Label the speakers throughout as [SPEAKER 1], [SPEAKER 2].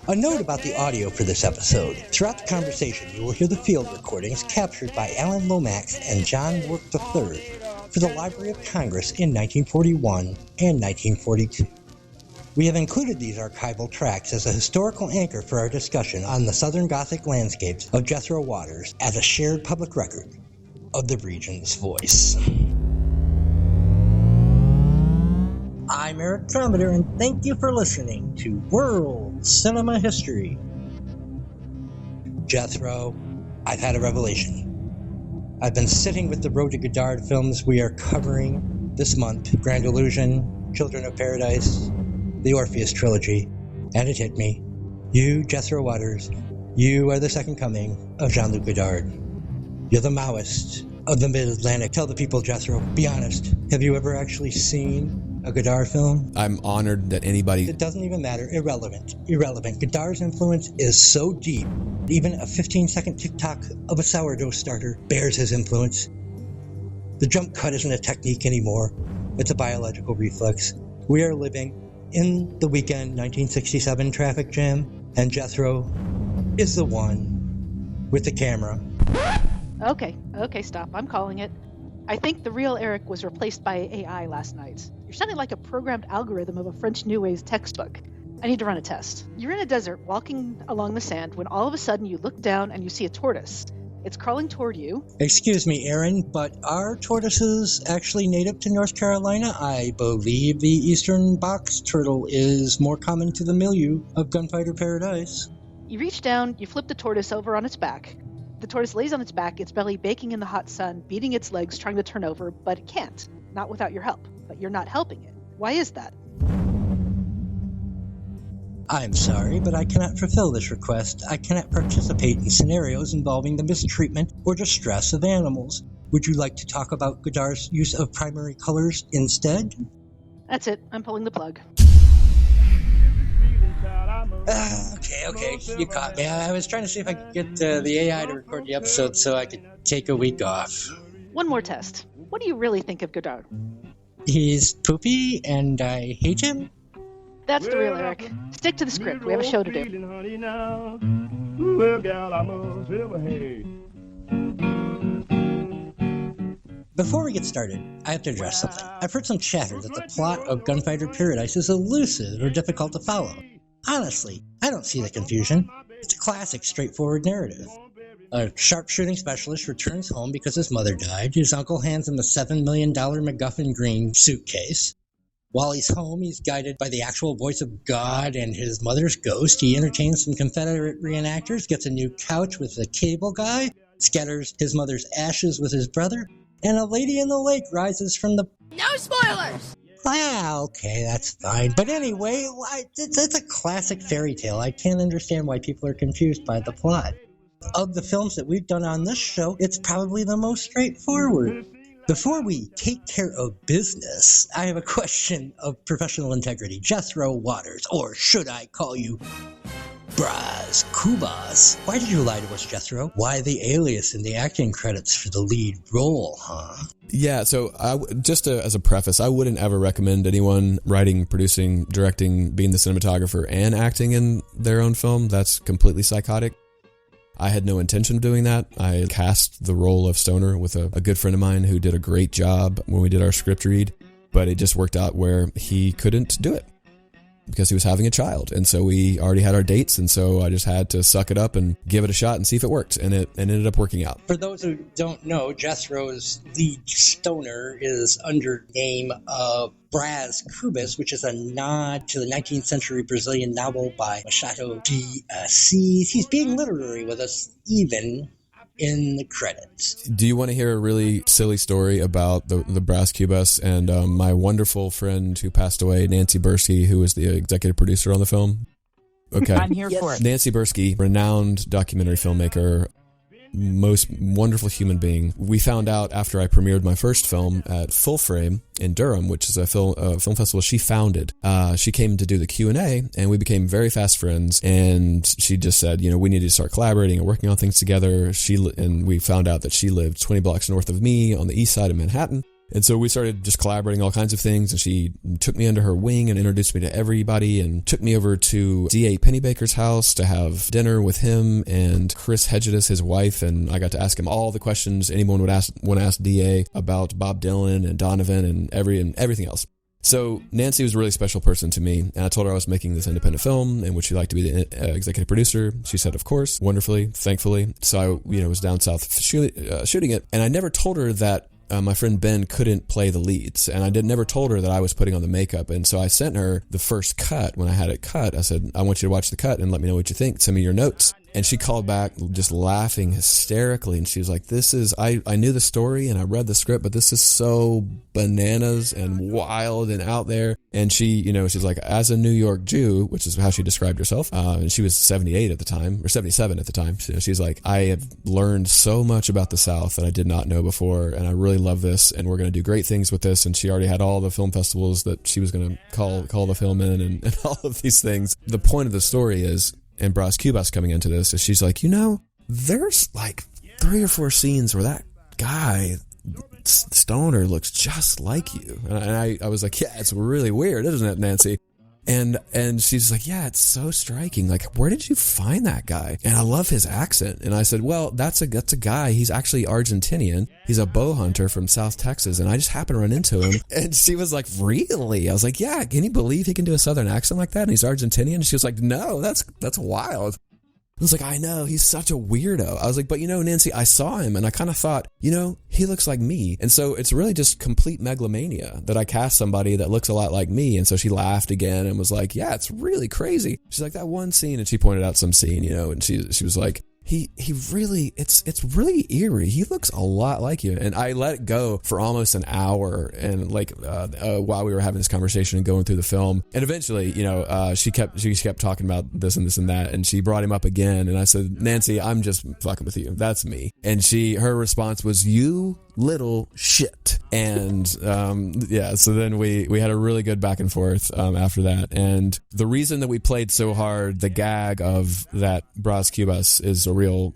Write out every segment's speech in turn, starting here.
[SPEAKER 1] A note about the audio for this episode. Throughout the conversation, you will hear the field recordings captured by Alan Lomax and John Work III for the Library of Congress in 1941 and 1942. We have included these archival tracks as a historical anchor for our discussion on the Southern Gothic landscapes of Jethro Waters as a shared public record of the region's voice. I'm Eric Trommater, and thank you for listening to World Cinema History. Jethro, I've had a revelation. I've been sitting with the Road to Godard films we are covering this month, Grand Illusion, Children of Paradise, the Orpheus trilogy, and it hit me. You, Jethro Waters, you are the second coming of Jean-Luc Godard. You're the Maoist of the Mid-Atlantic. Tell the people, Jethro, be honest, have you ever actually seen a Godard film?
[SPEAKER 2] I'm honored that anybody...
[SPEAKER 1] It doesn't even matter. Irrelevant. Godard's influence is so deep, even a 15-second TikTok of a sourdough starter bears his influence. The jump cut isn't a technique anymore. It's a biological reflex. We are living in the weekend 1967 traffic jam, and Jethro is the one with the camera.
[SPEAKER 3] Okay, stop. I'm calling it. I think the real Eric was replaced by AI last night. You're sounding like a programmed algorithm of a French New Wave textbook. I need to run a test. You're in a desert walking along the sand when all of a sudden you look down and you see a tortoise. It's crawling toward you.
[SPEAKER 1] Excuse me, Erin, but are tortoises actually native to North Carolina? I believe the eastern box turtle is more common to the milieu of Gunfighter Paradise.
[SPEAKER 3] You reach down, you flip the tortoise over on its back. The tortoise lays on its back, its belly baking in the hot sun, beating its legs, trying to turn over, but it can't. Not without your help. But you're not helping it. Why is that?
[SPEAKER 1] I'm sorry, but I cannot fulfill this request. I cannot participate in scenarios involving the mistreatment or distress of animals. Would you like to talk about Godard's use of primary colors instead?
[SPEAKER 3] That's it. I'm pulling the plug.
[SPEAKER 1] Okay. You caught me. I was trying to see if I could get the AI to record the episode so I could take a week off.
[SPEAKER 3] One more test. What do you really think of Godard?
[SPEAKER 1] He's poopy and I hate him?
[SPEAKER 3] That's the real Eric. Stick to the script. We have a show to do.
[SPEAKER 1] Before we get started, I have to address something. I've heard some chatter that the plot of Gunfighter Paradise is elusive or difficult to follow. Honestly, I don't see the confusion. It's a classic, straightforward narrative. A sharpshooting specialist returns home because his mother died. His uncle hands him a $7 million MacGuffin green suitcase. While he's home, he's guided by the actual voice of God and his mother's ghost. He entertains some Confederate reenactors, gets a new couch with a cable guy, scatters his mother's ashes with his brother, and a lady in the lake rises from the...
[SPEAKER 4] No spoilers!
[SPEAKER 1] Okay, that's fine. But anyway, it's a classic fairy tale. I can't understand why people are confused by the plot. Of the films that we've done on this show, it's probably the most straightforward. Before we take care of business, I have a question of professional integrity. Jethro Waters, or should I call you Braz Cubas? Why did you lie to us, Jethro? Why the alias in the acting credits for the lead role, huh?
[SPEAKER 2] Yeah, so as a preface, I wouldn't ever recommend anyone writing, producing, directing, being the cinematographer, and acting in their own film. That's completely psychotic. I had no intention of doing that. I cast the role of Stoner with a good friend of mine who did a great job when we did our script read, but it just worked out where he couldn't do it because he was having a child. And so we already had our dates, and so I just had to suck it up and give it a shot and see if it worked, and it ended up working out.
[SPEAKER 1] For those who don't know, Jethro's lead Stoner is under the name of Braz Cubas, which is a nod to the 19th century Brazilian novel by Machado de Assis. He's being literary with us even in the credits.
[SPEAKER 2] Do you want to hear a really silly story about the Braz Cubas and my wonderful friend who passed away, Nancy Buirski, who was the executive producer on the film? Okay.
[SPEAKER 4] I'm here for it.
[SPEAKER 2] Nancy Buirski, renowned documentary filmmaker, most wonderful human being. We found out after I premiered my first film at Full Frame in Durham, which is a film festival she founded. She came to do the Q&A, and we became very fast friends. And she just said, we need to start collaborating and working on things together. And we found out that she lived 20 blocks north of me on the east side of Manhattan. And so we started just collaborating all kinds of things, and she took me under her wing and introduced me to everybody and took me over to D.A. Pennybaker's house to have dinner with him and Chris Hedges, his wife, and I got to ask him all the questions anyone would want to ask D.A. about Bob Dylan and Donovan and everything else. So Nancy was a really special person to me, and I told her I was making this independent film and would she like to be the executive producer. She said, of course, wonderfully, thankfully. So I was down south shooting it, and I never told her that my friend Ben couldn't play the leads, and I never told her that I was putting on the makeup. And so I sent her the first cut. When I had it cut, I said, I want you to watch the cut and let me know what you think. Send me your notes. And she called back just laughing hysterically. And she was like, I knew the story and I read the script, but this is so bananas and wild and out there. And she, she's like, as a New York Jew, which is how she described herself. And she was 78 at the time, or 77 at the time. So she's like, I have learned so much about the South that I did not know before. And I really love this. And we're going to do great things with this. And she already had all the film festivals that she was going to call the film in and all of these things. The point of the story is, and Braz Cubas coming into this, is she's like, there's like 3 or 4 scenes where that guy, Stoner, looks just like you. And I was like, yeah, it's really weird, isn't it, Nancy? And she's like, yeah, it's so striking. Like, where did you find that guy? And I love his accent. And I said, well, that's a guy. He's actually Argentinian. He's a bow hunter from South Texas. And I just happened to run into him. And she was like, really? I was like, yeah, can you believe he can do a Southern accent like that? And he's Argentinian? And she was like, no, that's wild. I was like, I know, he's such a weirdo. I was like, but Nancy, I saw him and I kind of thought, he looks like me. And so it's really just complete megalomania that I cast somebody that looks a lot like me. And so she laughed again and was like, yeah, it's really crazy. She's like, that one scene, and she pointed out some scene, and she was like, he really, it's really eerie. He looks a lot like you. And I let it go for almost an hour, and while we were having this conversation and going through the film, and eventually, she kept talking about this and this and that, and she brought him up again, and I said, Nancy, I'm just fucking with you. That's me. And her response was, you little shit. And so then we had a really good back and forth after that. And the reason that we played so hard the gag of that Braz Cubas is a real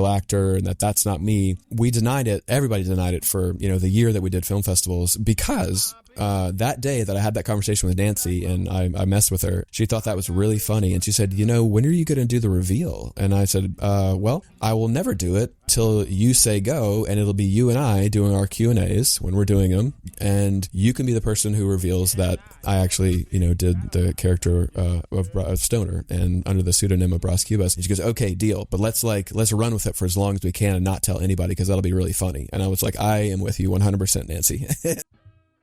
[SPEAKER 2] actor and that's not me, we denied it. Everybody denied it for the year that we did film festivals, because that day that I had that conversation with Nancy and I messed with her, she thought that was really funny. And she said, when are you going to do the reveal? And I said, well, I will never do it till you say go, and it'll be you and I doing our Q&As when we're doing them. And you can be the person who reveals that I actually, did the character of Stoner and under the pseudonym of Braz Cubas. And she goes, okay, deal. But let's run with it for as long as we can and not tell anybody, because that'll be really funny. And I was like, I am with you 100%, Nancy.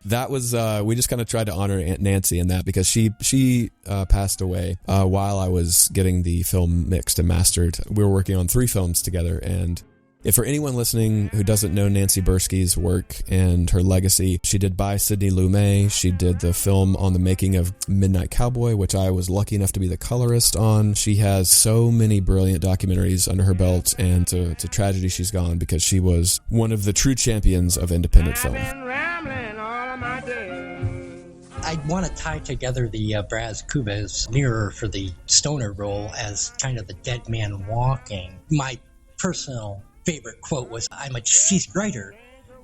[SPEAKER 2] That was, we just kind of tried to honor Aunt Nancy in that, because she passed away while I was getting the film mixed and mastered. We were working on 3 films together, and if for anyone listening who doesn't know Nancy Buirski's work and her legacy, she did By Sidney Lumet. She did the film on the making of Midnight Cowboy, which I was lucky enough to be the colorist on. She has so many brilliant documentaries under her belt, and it's a tragedy she's gone, because she was one of the true champions of independent film.
[SPEAKER 1] I want to tie together the Braz Cubas mirror for the Stoner role as kind of the dead man walking. My personal favorite quote was, I'm a deceased writer,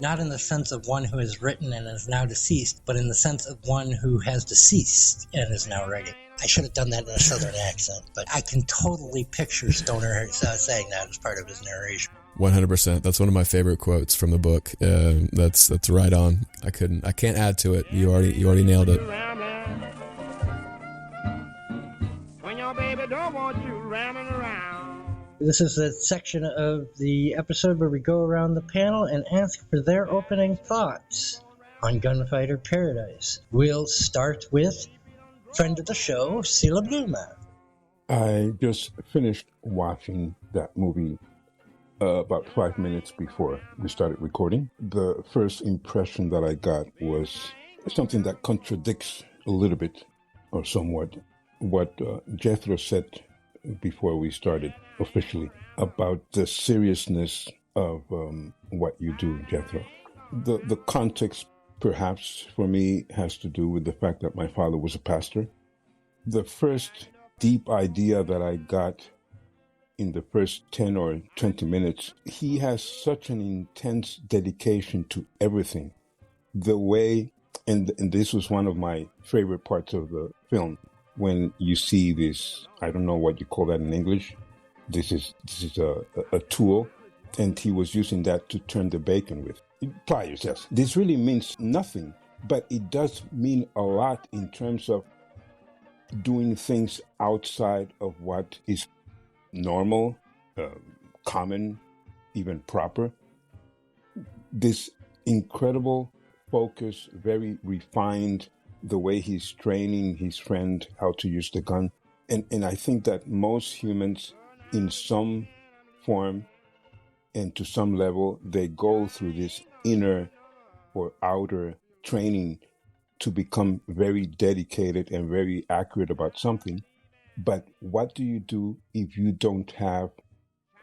[SPEAKER 1] not in the sense of one who has written and is now deceased, but in the sense of one who has deceased and is now writing. I should have done that in a Southern accent, but I can totally picture Stoner saying that as part of his narration.
[SPEAKER 2] 100%. That's one of my favorite quotes from the book. That's right on. I can't add to it. You already nailed it.
[SPEAKER 5] When your baby don't want you ramming around.
[SPEAKER 1] This is the section of the episode where we go around the panel and ask for their opening thoughts on Gunfighter Paradise. We'll start with friend of the show, Sila Blume.
[SPEAKER 6] I just finished watching that movie about 5 minutes before we started recording. The first impression that I got was something that contradicts a little bit or somewhat what Jethro said before we started officially about the seriousness of what you do, Jethro. The context, perhaps, for me, has to do with the fact that my father was a pastor. The first deep idea that I got in the first 10 or 20 minutes, he has such an intense dedication to everything the way, and this was one of my favorite parts of the film, when you see this, I don't know what you call that in English. This is a tool, and he was using that to turn the bacon with. Pliers, yes. This really means nothing, but it does mean a lot in terms of doing things outside of what is normal, common, even proper. This incredible focus, very refined, the way he's training his friend how to use the gun. And I think that most humans, in some form and to some level, they go through this inner or outer training to become very dedicated and very accurate about something. But what do you do if you don't have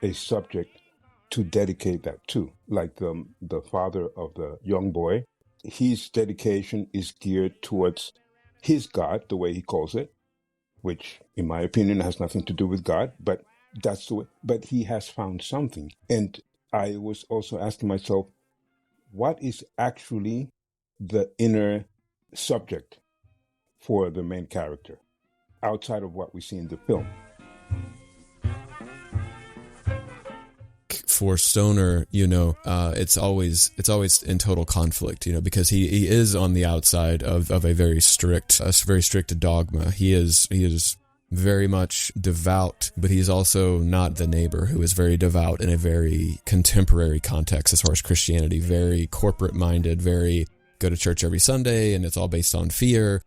[SPEAKER 6] a subject to dedicate that to? Like the father of the young boy, his dedication is geared towards his God, the way he calls it, which in my opinion has nothing to do with God, but that's the way. But he has found something. And I was also asking myself, what is actually the inner subject for the main character outside of what we see in the film?
[SPEAKER 2] For Stoner, it's always in total conflict, because he is on the outside of a very strict dogma. He is very much devout, but he's also not the neighbor who is very devout in a very contemporary context as far as Christianity, very corporate minded, very go to church every Sunday, and it's all based on fear.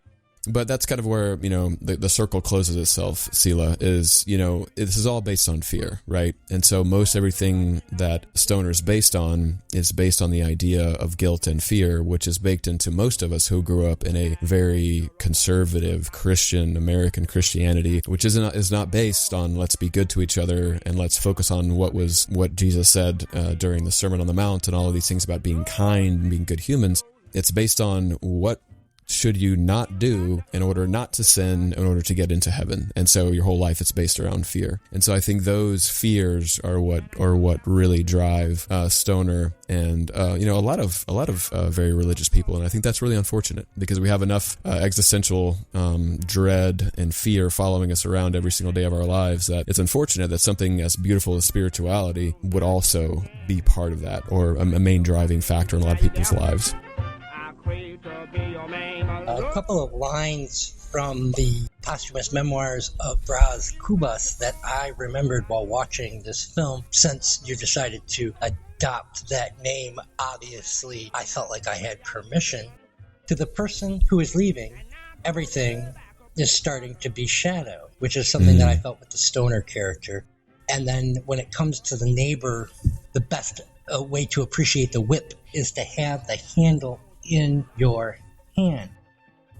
[SPEAKER 2] But that's kind of where, the circle closes itself, Sila, is, this is all based on fear, right? And so most everything that Stoner is based on the idea of guilt and fear, which is baked into most of us who grew up in a very conservative Christian, American Christianity, which is not based on let's be good to each other and let's focus on what Jesus said during the Sermon on the Mount and all of these things about being kind and being good humans. It's based on what should you not do in order not to sin, in order to get into heaven. And so your whole life is based around fear. And so I think those fears are what really drive Stoner and a lot of very religious people. And I think that's really unfortunate because we have enough existential dread and fear following us around every single day of our lives that it's unfortunate that something as beautiful as spirituality would also be part of that, or a main driving factor in a lot of people's lives.
[SPEAKER 1] A couple of lines from the posthumous memoirs of Braz Cubas that I remembered while watching this film. Since you decided to adopt that name, obviously I felt like I had permission. To the person who is leaving, everything is starting to be shadow, which is something that I felt with the Stoner character. And then when it comes to the neighbor, the best way to appreciate the whip is to have the handle in your hand.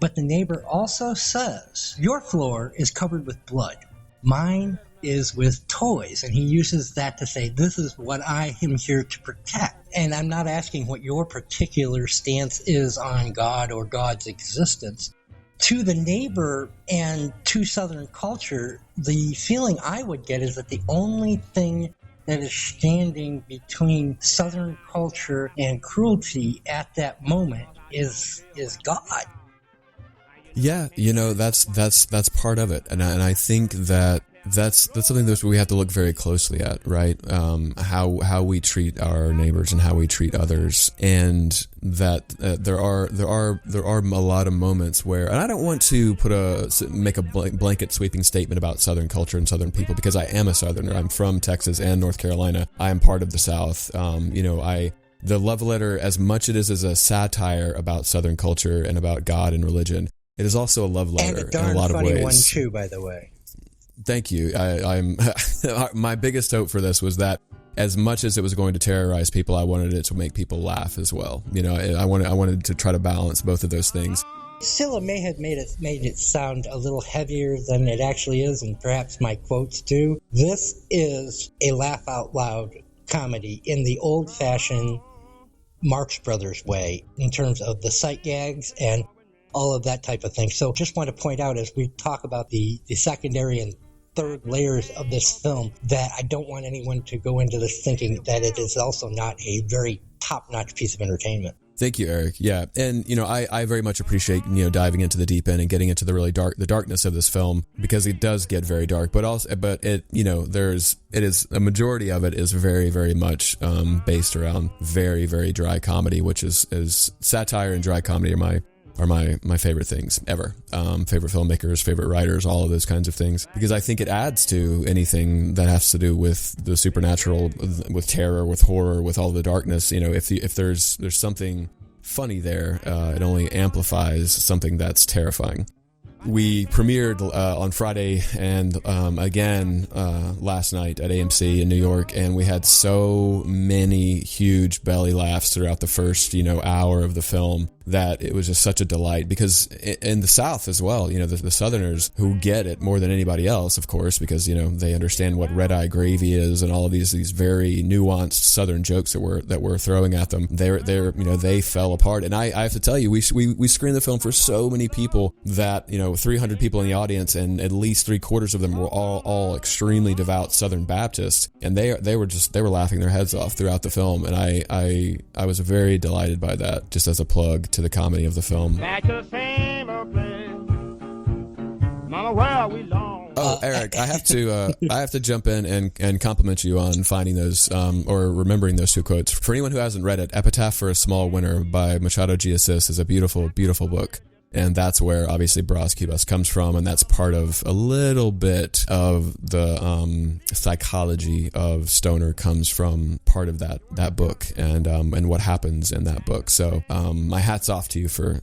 [SPEAKER 1] But the neighbor also says, your floor is covered with blood. Mine is with toys. And he uses that to say, this is what I am here to protect. And I'm not asking what your particular stance is on God or God's existence. To the neighbor and to Southern culture, the feeling I would get is that the only thing that is standing between Southern culture and cruelty at that moment is God.
[SPEAKER 2] Yeah, that's part of it, and I think that's something that we have to look very closely at, right? How we treat our neighbors and how we treat others, and that there are a lot of moments where, and I don't want to make a blanket sweeping statement about Southern culture and Southern people because I am a Southerner. I'm from Texas and North Carolina. I am part of the South. The love letter, as much as it is a satire about Southern culture and about God and religion, it is also a love letter in a lot of ways. And a darn funny one
[SPEAKER 1] too, by the way.
[SPEAKER 2] Thank you. I'm my biggest hope for this was that as much as it was going to terrorize people, I wanted it to make people laugh as well. I wanted to try to balance both of those things.
[SPEAKER 1] Sila may have made it sound a little heavier than it actually is, and perhaps my quotes do. This is a laugh out loud comedy in the old-fashioned Marx Brothers way in terms of the sight gags and all of that type of thing. So just want to point out as we talk about the secondary and third layers of this film that I don't want anyone to go into this thinking that it is also not a very top-notch piece of entertainment.
[SPEAKER 2] Thank you, Eric. Yeah. And, I very much appreciate, diving into the deep end and getting into the really the darkness of this film, because it does get very dark, but it is a majority of it is very, very much, based around very, very dry comedy, which is satire and dry comedy are my favorite things ever. Favorite filmmakers, favorite writers, all of those kinds of things, because I think it adds to anything that has to do with the supernatural, with terror, with horror, with all the darkness. If there's something funny there, it only amplifies something that's terrifying. We premiered on Friday and again last night at AMC in New York, and we had so many huge belly laughs throughout the first hour of the film that it was just such a delight, because in the South as well, the Southerners who get it more than anybody else, of course, because they understand what red eye gravy is and all of these very nuanced Southern jokes that we're throwing at them. They fell apart, and I have to tell you, we screened the film for so many people that 300 people in the audience, and at least 3/4 of them were all extremely devout Southern Baptists, and they were laughing their heads off throughout the film, and I was very delighted by that, just as a plug to the comedy of the film.
[SPEAKER 5] Back to the same old place. Mama, where we long.
[SPEAKER 2] Oh, Eric, I have to jump in and compliment you on finding those or remembering those two quotes. For anyone who hasn't read it, Epitaph for a Small Winner by Machado de Assis is a beautiful, beautiful book. And that's where obviously Braz Cubas comes from, and that's part of a little bit of the psychology of stoner comes from part of that book and what happens in that book. So my hat's off to you for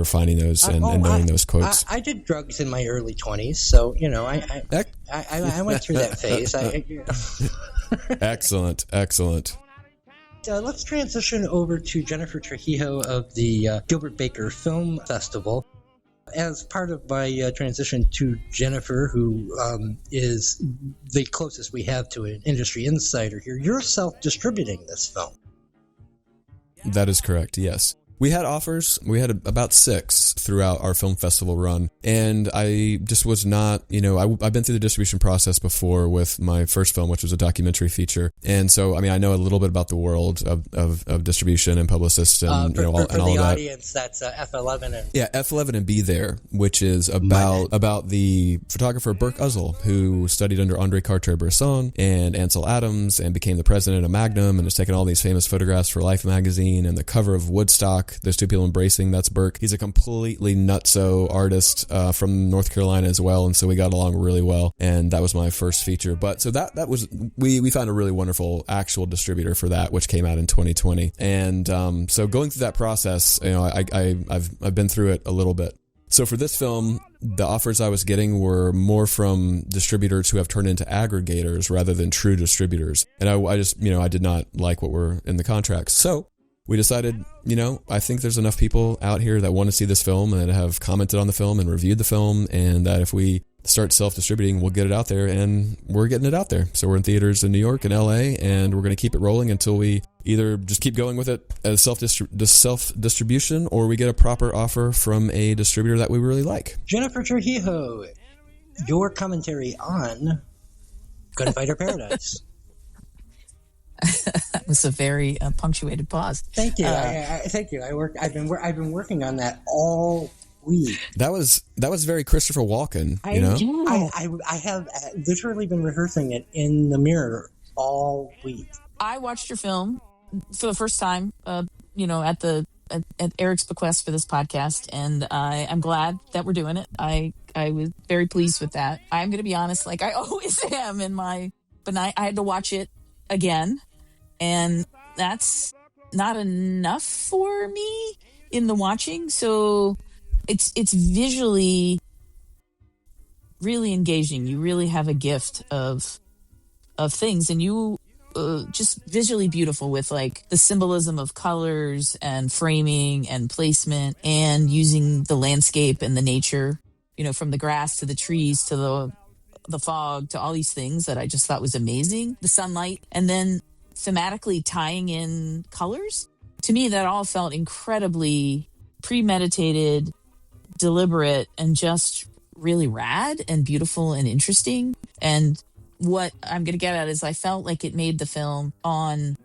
[SPEAKER 2] finding those and knowing those quotes.
[SPEAKER 1] I did drugs in my early 20s, so I went through that phase.
[SPEAKER 2] Excellent.
[SPEAKER 1] Let's transition over to Jennifer Trujillo of the Gilbert Baker Film Festival. As part of my transition to Jennifer, who is the closest we have to an industry insider here, you're self-distributing this film.
[SPEAKER 2] That is correct, yes. We had offers. We had about 6 throughout our film festival run. And I just was not, I've been through the distribution process before with my first film, which was a documentary feature. And so, I know a little bit about the world of distribution and publicists and, all
[SPEAKER 1] for
[SPEAKER 2] of that.
[SPEAKER 1] For the audience, that's F11.
[SPEAKER 2] F11 and Be There, which is about the photographer Burke Uzzell, who studied under André Cartier-Bresson and Ansel Adams and became the president of Magnum and has taken all these famous photographs for Life magazine and the cover of Woodstock. There's 2 people embracing. That's Burke. He's a completely nutso artist from North Carolina as well, and so we got along really well. And that was my first feature. But so that was we found a really wonderful actual distributor for that, which came out in 2020. And so going through that process, I've been through it a little bit. So for this film, the offers I was getting were more from distributors who have turned into aggregators rather than true distributors. And I just I did not like what were in the contracts. So we decided, I think there's enough people out here that want to see this film and have commented on the film and reviewed the film, and that if we start self-distributing, we'll get it out there, and we're getting it out there. So we're in theaters in New York and LA, and we're going to keep it rolling until we either just keep going with it as self-distribution, or we get a proper offer from a distributor that we really like.
[SPEAKER 1] Jennifer Trujillo, your commentary on Gunfighter Paradise.
[SPEAKER 4] That was a very punctuated pause.
[SPEAKER 1] Thank you. Thank you. I've been working on that all week.
[SPEAKER 2] That was very Christopher Walken.
[SPEAKER 1] I have literally been rehearsing it in the mirror all week.
[SPEAKER 4] I watched your film for the first time, at Eric's bequest for this podcast, and I'm glad that we're doing it. I was very pleased with that. I'm going to be honest, like I always am but I had to watch it again. And that's not enough for me in the watching. So it's visually really engaging. You really have a gift of things, and you just visually beautiful with like the symbolism of colors and framing and placement, and using the landscape and the nature, from the grass to the trees to the fog to all these things that I just thought was amazing. The sunlight, and then thematically tying in colors. To me, that all felt incredibly premeditated, deliberate, and just really rad and beautiful and interesting. And what I'm going to get at is I felt like it made the film on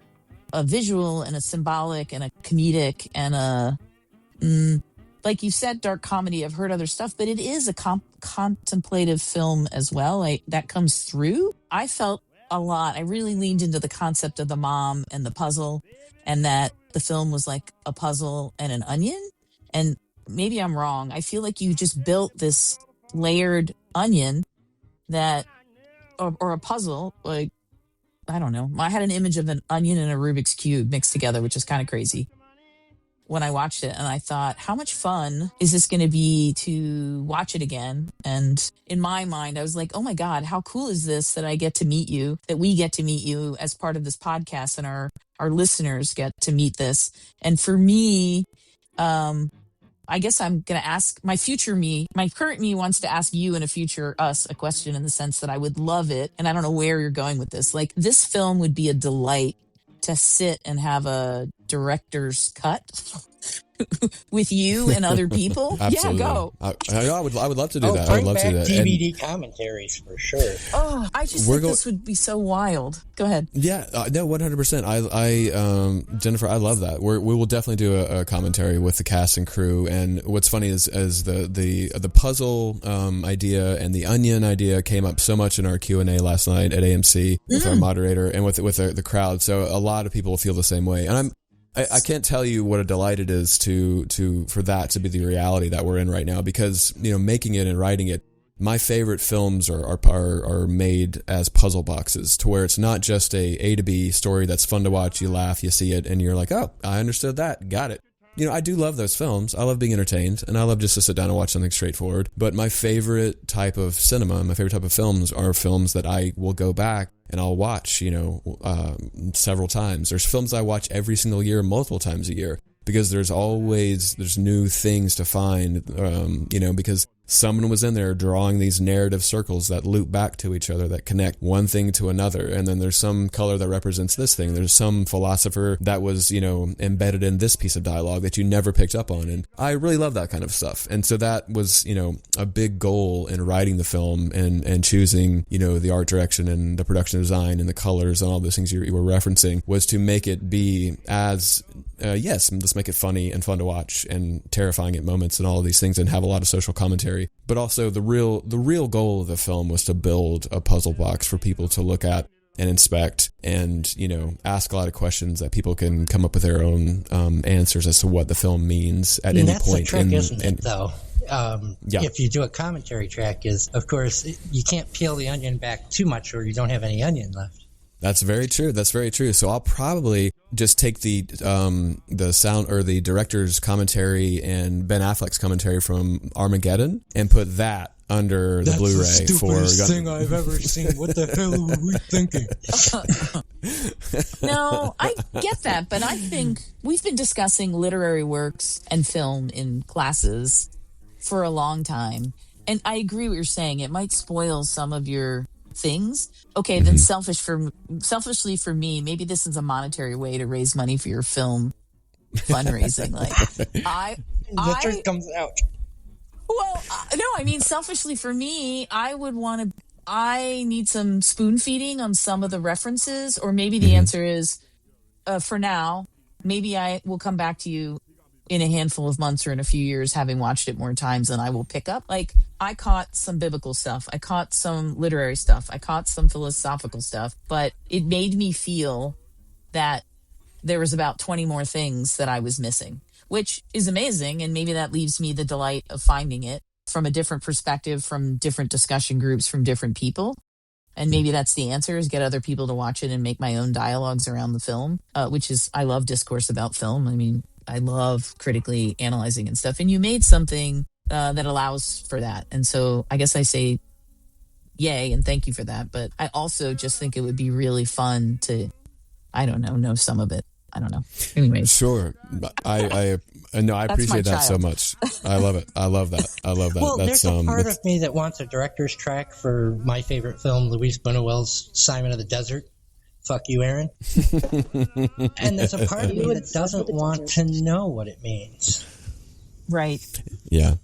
[SPEAKER 4] a visual and a symbolic and a comedic and like you said, dark comedy. I've heard other stuff, but it is a contemplative film as well. That comes through. I felt a lot. I really leaned into the concept of the mom and the puzzle, and that the film was like a puzzle and an onion. And maybe I'm wrong. I feel like you just built this layered onion that, or a puzzle, like, I don't know. I had an image of an onion and a Rubik's Cube mixed together, which is kind of crazy when I watched it. And I thought, how much fun is this going to be to watch it again? And in my mind, I was like, oh my God, how cool is this that I get to meet you, that we get to meet you as part of this podcast, and our listeners get to meet this. And for me, I guess I'm going to ask my future me. My current me wants to ask you and a future us a question, in the sense that I would love it. And I don't know where you're going with this. Like, this film would be a delight to sit and have a director's cut with you and other people.
[SPEAKER 2] Absolutely.
[SPEAKER 4] Yeah, go.
[SPEAKER 2] I would love to do that. I would
[SPEAKER 1] Bring
[SPEAKER 2] love
[SPEAKER 1] back
[SPEAKER 2] to do that.
[SPEAKER 1] DVD commentaries for sure.
[SPEAKER 4] Oh, I just think this would be so wild. Go ahead.
[SPEAKER 2] Yeah, no, 100%. I Jennifer, I love that. We will definitely do a commentary with the cast and crew. And what's funny is the puzzle idea and the onion idea came up so much in our Q&A last night at AMC with our moderator and with the crowd. So a lot of people feel the same way. And I can't tell you what a delight it is for that to be the reality that we're in right now, because, you know, making it and writing it, my favorite films are made as puzzle boxes, to where it's not just a to B story that's fun to watch, you laugh, you see it, and you're like, oh, I understood that, got it. You know, I do love those films. I love being entertained, and I love just to sit down and watch something straightforward. But my favorite type of cinema, my favorite type of films are films that I will go back and I'll watch, you know, several times. There's films I watch every single year, multiple times a year, because there's new things to find, you know, because someone was in there drawing these narrative circles that loop back to each other, that connect one thing to another. And then there's some color that represents this thing. There's some philosopher that was, you know, embedded in this piece of dialogue that you never picked up on. And I really love that kind of stuff. And so that was, you know, a big goal in writing the film and choosing, you know, the art direction and the production design and the colors and all those things you were referencing, was to make it be as, yes, let's make it funny and fun to watch and terrifying at moments and all of these things, and have a lot of social commentary. But also the real goal of the film was to build a puzzle box for people to look at and inspect, and, you know, ask a lot of questions that people can come up with their own answers as to what the film means at any
[SPEAKER 1] that's
[SPEAKER 2] point.
[SPEAKER 1] The trick, isn't it, though?
[SPEAKER 2] Yeah.
[SPEAKER 1] If you do a commentary track, is, of course, you can't peel the onion back too much, or you don't have any onion left.
[SPEAKER 2] That's very true. That's very true. So I'll probably just take the sound, or the director's commentary and Ben Affleck's commentary from Armageddon, and put that under the Blu-ray.
[SPEAKER 1] That's the stupidest thing I've ever seen. What the hell were we thinking?
[SPEAKER 4] No, I get that, but I think we've been discussing literary works and film in classes for a long time, and I agree what you're saying. It might spoil some of your things. Okay, then selfishly for me, maybe this is a monetary way to raise money for your film fundraising. Like,
[SPEAKER 1] the truth comes out.
[SPEAKER 4] Well, no, I mean, selfishly for me, I need some spoon feeding on some of the references, or maybe the answer is, for now, maybe I will come back to you in a handful of months or in a few years, having watched it more times, and I will pick up. Like, I caught some biblical stuff. I caught some literary stuff. I caught some philosophical stuff, but it made me feel that there was about 20 more things that I was missing, which is amazing. And maybe that leaves me the delight of finding it from a different perspective, from different discussion groups, from different people. And maybe that's the answer, is get other people to watch it and make my own dialogues around the film, which is, I love discourse about film. I mean, I love critically analyzing and stuff. And you made something that allows for that. And so I guess I say yay and thank you for that. But I also just think it would be really fun to, I don't know some of it. I don't know. Anyways.
[SPEAKER 2] Sure. I appreciate that so much. I love it. I love that.
[SPEAKER 1] Well, there's a part of me that wants a director's track for my favorite film, Luis Buñuel's Simon of the Desert. Fuck you, Erin. And there's a part of me that doesn't want to know what it means.
[SPEAKER 4] Right.
[SPEAKER 2] Yeah.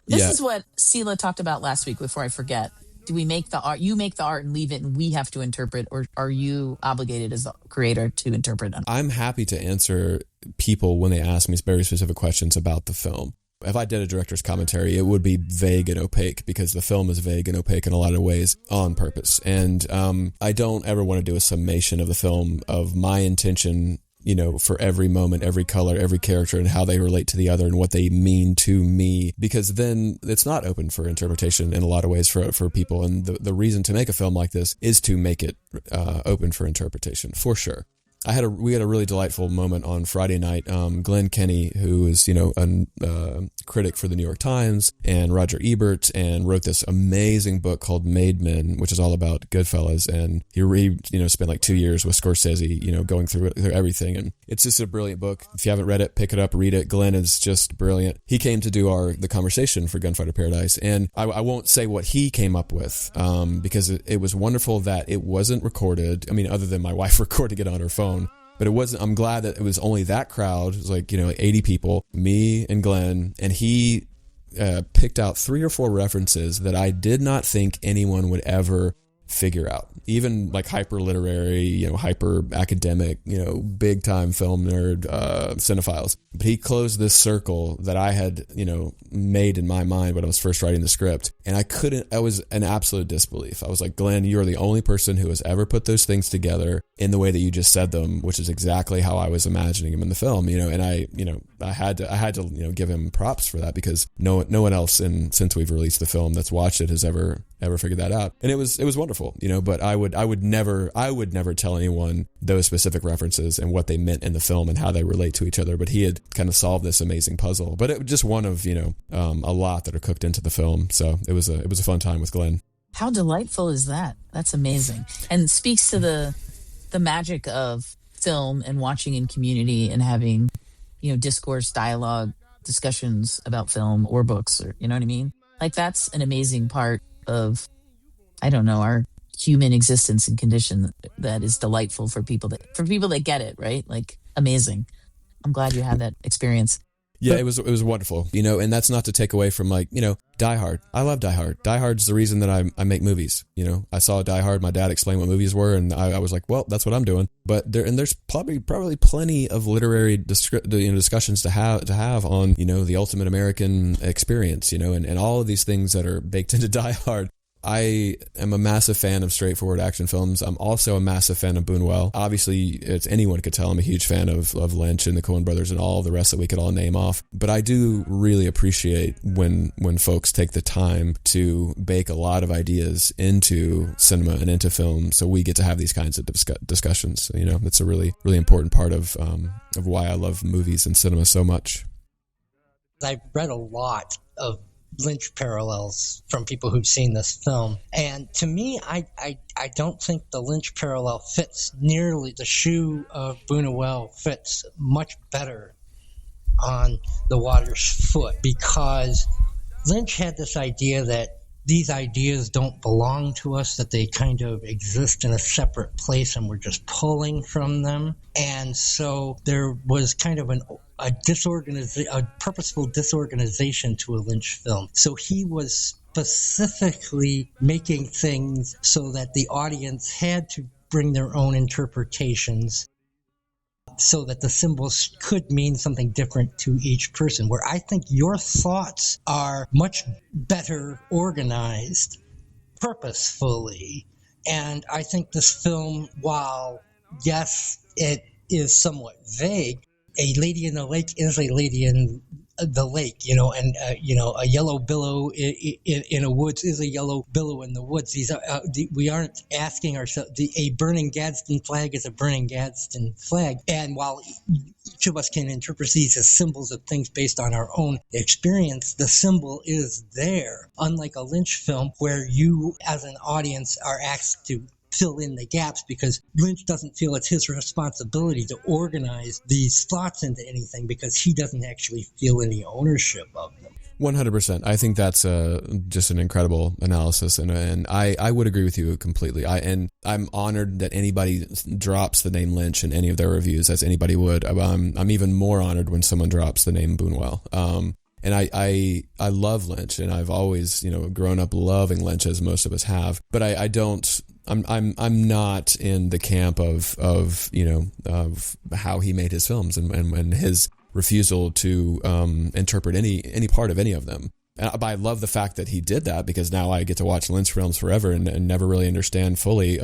[SPEAKER 4] This is what Sila talked about last week, before I forget. do we make the art? You make the art and leave it, and we have to interpret, or are you obligated as the creator to interpret it?
[SPEAKER 2] I'm happy to answer people when they ask me very specific questions about the film. If I did a director's commentary, it would be vague and opaque because the film is vague and opaque in a lot of ways on purpose. And I don't ever want to do a summation of the film of my intention, you know, for every moment, every color, every character, and how they relate to the other and what they mean to me, because then it's not open for interpretation in a lot of ways for people. And the reason to make a film like this is to make it open for interpretation, for sure. We had a really delightful moment on Friday night. Glenn Kenny, who is, you know, a critic for the New York Times, and Roger Ebert, and wrote this amazing book called Made Men, which is all about Goodfellas. And he spent like 2 years with Scorsese, you know, going through everything. And it's just a brilliant book. If you haven't read it, pick it up, read it. Glenn is just brilliant. He came to do the conversation for Gunfighter Paradise. And I won't say what he came up with, because it was wonderful that it wasn't recorded. I mean, other than my wife recording it on her phone. But it wasn't. I'm glad that it was only that crowd. It was like, you know, 80 people, me and Glenn, and he picked out 3 or 4 references that I did not think anyone would ever figure out. Even like hyper literary, you know, hyper academic, you know, big time film nerd cinephiles. But he closed this circle that I had, you know, made in my mind when I was first writing the script. And I was an absolute disbelief. I was like, Glenn, you're the only person who has ever put those things together in the way that you just said them, which is exactly how I was imagining him in the film, you know. And I had to, you know, give him props for that, because no one else since we've released the film that's watched it has ever figured that out. And it was wonderful, you know. But I would never tell anyone those specific references and what they meant in the film and how they relate to each other. But he had kind of solved this amazing puzzle. But it was just one of, you know, a lot that are cooked into the film. So it was a fun time with Glenn.
[SPEAKER 4] How delightful is that? That's amazing, and speaks to the magic of film and watching in community and having, you know, discourse, dialogue, discussions about film or books, or, you know what I mean? Like, that's an amazing part of, I don't know, our human existence and condition that is delightful for people that get it, right? Like, amazing. I'm glad you had that experience.
[SPEAKER 2] Yeah, it was wonderful, you know, and that's not to take away from, like, you know, Die Hard. I love Die Hard. Die Hard's the reason that I make movies. You know, I saw Die Hard. My dad explained what movies were, and I was like, well, that's what I'm doing. But there's probably plenty of literary discussions to have on, you know, the ultimate American experience, you know, and all of these things that are baked into Die Hard. I am a massive fan of straightforward action films. I'm also a massive fan of Buñuel. Obviously, anyone could tell I'm a huge fan of Lynch and the Coen brothers and all the rest that we could all name off. But I do really appreciate when folks take the time to bake a lot of ideas into cinema and into film, so we get to have these kinds of discussions. You know, it's a really, really important part of why I love movies and cinema so much.
[SPEAKER 1] I've read a lot of Lynch parallels from people who've seen this film, and to me, I don't think the Lynch parallel fits nearly. The shoe of Buñuel fits much better on the Waters foot, because Lynch had this idea that these ideas don't belong to us, that they kind of exist in a separate place and we're just pulling from them. And so there was kind of a purposeful disorganization to a Lynch film. So he was specifically making things so that the audience had to bring their own interpretations, so that the symbols could mean something different to each person, where I think your thoughts are much better organized purposefully. And I think this film, while, yes, it is somewhat vague, a lady in the lake is a lady in the lake, you know, and, you know, a yellow billow in a woods is a yellow billow in the woods. These are, we aren't asking ourselves, a burning Gadsden flag is a burning Gadsden flag. And while each of us can interpret these as symbols of things based on our own experience, the symbol is there, unlike a Lynch film where you as an audience are asked to fill in the gaps, because Lynch doesn't feel it's his responsibility to organize these thoughts into anything, because he doesn't actually feel any ownership of them.
[SPEAKER 2] 100%. I think that's just an incredible analysis, and I would agree with you completely. I'm honored that anybody drops the name Lynch in any of their reviews, as anybody would. I'm even more honored when someone drops the name Buñuel. And I love Lynch, and I've always, grown up loving Lynch, as most of us have. But I don't. I'm not in the camp of how he made his films and his refusal to interpret any part of any of them. But I love the fact that he did that, because now I get to watch Lynch films forever and never really understand fully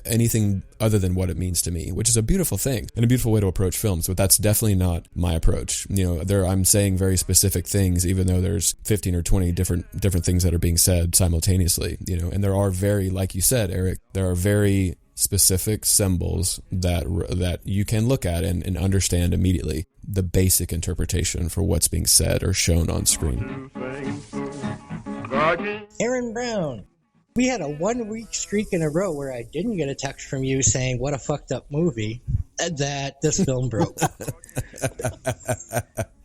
[SPEAKER 2] anything other than what it means to me, which is a beautiful thing and a beautiful way to approach films. But that's definitely not my approach. I'm saying very specific things, even though there's 15 or 20 different things that are being said simultaneously. And there are very, like you said, Eric, there are very specific symbols that you can look at and understand immediately the basic interpretation for what's being said or shown on screen.
[SPEAKER 1] Erin Brown, we had a 1 week streak in a row where I didn't get a text from you saying what a fucked up movie that this film broke.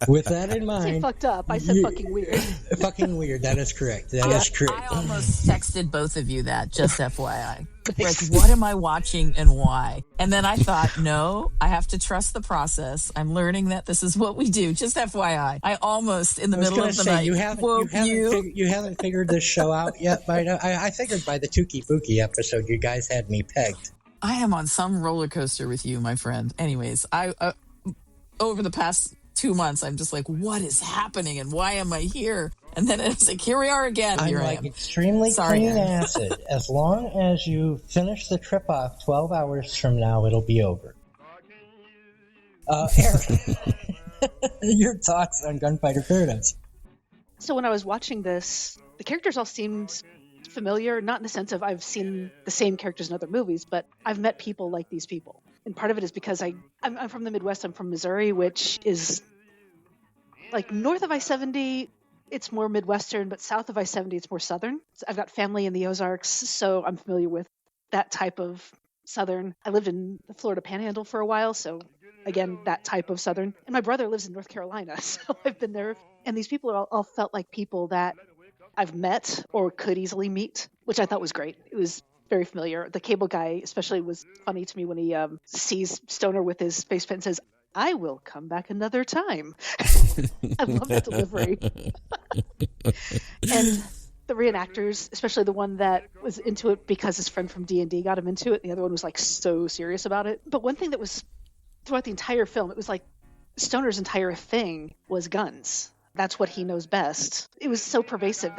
[SPEAKER 1] With that in mind,
[SPEAKER 3] I say fucked up. I said fucking weird.
[SPEAKER 1] Fucking weird. That is correct. That is correct.
[SPEAKER 4] I almost texted both of you that, just FYI. Like, what am I watching and why? And then I thought, no, I have to trust the process. I'm learning that this is what we do. Just FYI. I almost, in the middle of the night,
[SPEAKER 1] you haven't figured this show out yet. I figured by the Tuki Buki episode, you guys had me pegged.
[SPEAKER 4] I am on some roller coaster with you, my friend. Anyways, I over the past 2 months, I'm just like, what is happening and why am I here? And then it's like, here we are again.
[SPEAKER 1] I'm
[SPEAKER 4] here
[SPEAKER 1] like
[SPEAKER 4] I am.
[SPEAKER 1] extremely clean acid. As long as you finish the trip off 12 hours from now, it'll be over. Aaron, your thoughts on Gunfighter Paradise?
[SPEAKER 3] So when I was watching this, the characters all seemed familiar, not in the sense of I've seen the same characters in other movies, but I've met people like these people. And part of it is because I'm from the Midwest. I'm from Missouri, which is like north of I-70. It's more Midwestern, but south of I-70, it's more Southern. So I've got family in the Ozarks, so I'm familiar with that type of Southern. I lived in the Florida Panhandle for a while, so again, that type of Southern. And my brother lives in North Carolina, so I've been there. And these people all felt like people that I've met or could easily meet, which I thought was great. It was very familiar. The cable guy especially was funny to me when he sees Stoner with his face paint and says, I will come back another time. I love that delivery. And the reenactors, especially the one that was into it because his friend from D&D got him into it. The other one was like so serious about it. But one thing that was throughout the entire film, it was like Stoner's entire thing was guns. That's what he knows best. It was so pervasive.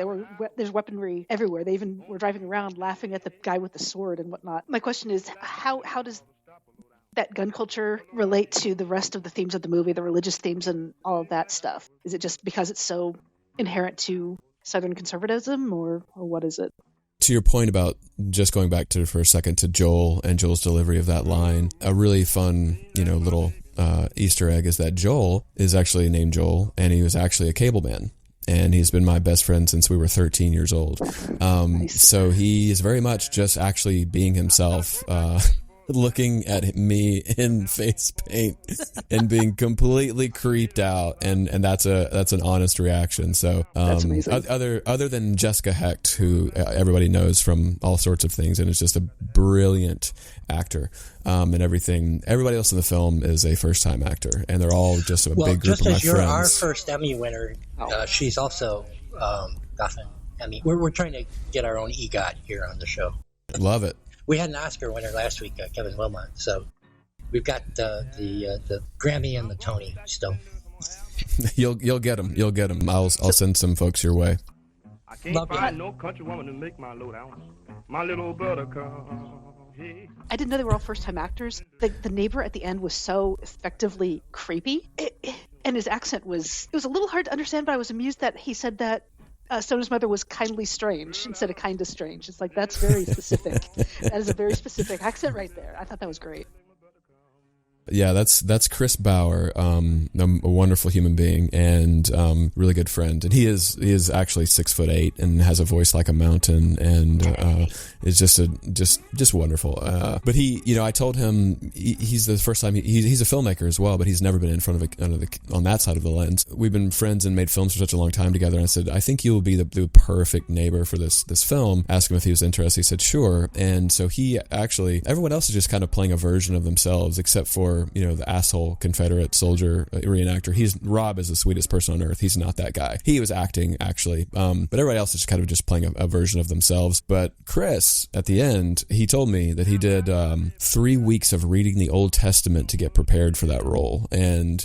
[SPEAKER 3] There's weaponry everywhere. They even were driving around laughing at the guy with the sword and whatnot. My question is, how does that gun culture relate to the rest of the themes of the movie, the religious themes and all of that stuff? Is it just because it's so inherent to Southern conservatism, or what is it?
[SPEAKER 2] To your point about just going back to for a second to Joel and Joel's delivery of that line, a really fun, little Easter egg is that Joel is actually named Joel, and he was actually a cable man. And he's been my best friend since we were 13 years old. So he is very much just actually being himself, looking at me in face paint and being completely creeped out, and that's an honest reaction. So
[SPEAKER 3] that's amazing.
[SPEAKER 2] Other than Jessica Hecht, who everybody knows from all sorts of things and is just a brilliant actor, and everything, everybody else in the film is a first-time actor, and they're all just a big group of my friends.
[SPEAKER 1] Just as you're our first Emmy winner, she's also got an Emmy. We're trying to get our own EGOT here on the show.
[SPEAKER 2] Love it.
[SPEAKER 1] We had an Oscar winner last week, Kevin Wilmot. So we've got the Grammy and the Tony still.
[SPEAKER 2] You'll get them. You'll get them. I'll send some folks your way.
[SPEAKER 5] I can't find no country woman to make my load out. My little buttercup.
[SPEAKER 3] I didn't know they were all first-time actors. The neighbor at the end was so effectively creepy, and his accent was a little hard to understand. But I was amused that he said that Stoner's mother was kindly strange instead of kind of strange. It's like, that's very specific. That is a very specific accent right there. I thought that was great.
[SPEAKER 2] Yeah, that's Chris Bauer, a wonderful human being and really good friend. And he is actually 6'8" and has a voice like a mountain, and is just wonderful. But he, I told him he's the first time he's a filmmaker as well, but he's never been in front of on that side of the lens. We've been friends and made films for such a long time together. And I said, I think you will be the perfect neighbor for this film. Asked him if he was interested. He said, sure. And so he actually, everyone else is just kind of playing a version of themselves, except for or, the asshole Confederate soldier reenactor. Rob is the sweetest person on earth. He's not that guy. He was acting, actually. But everybody else is kind of just playing a version of themselves. But Chris, at the end, he told me that he did 3 weeks of reading the Old Testament to get prepared for that role. And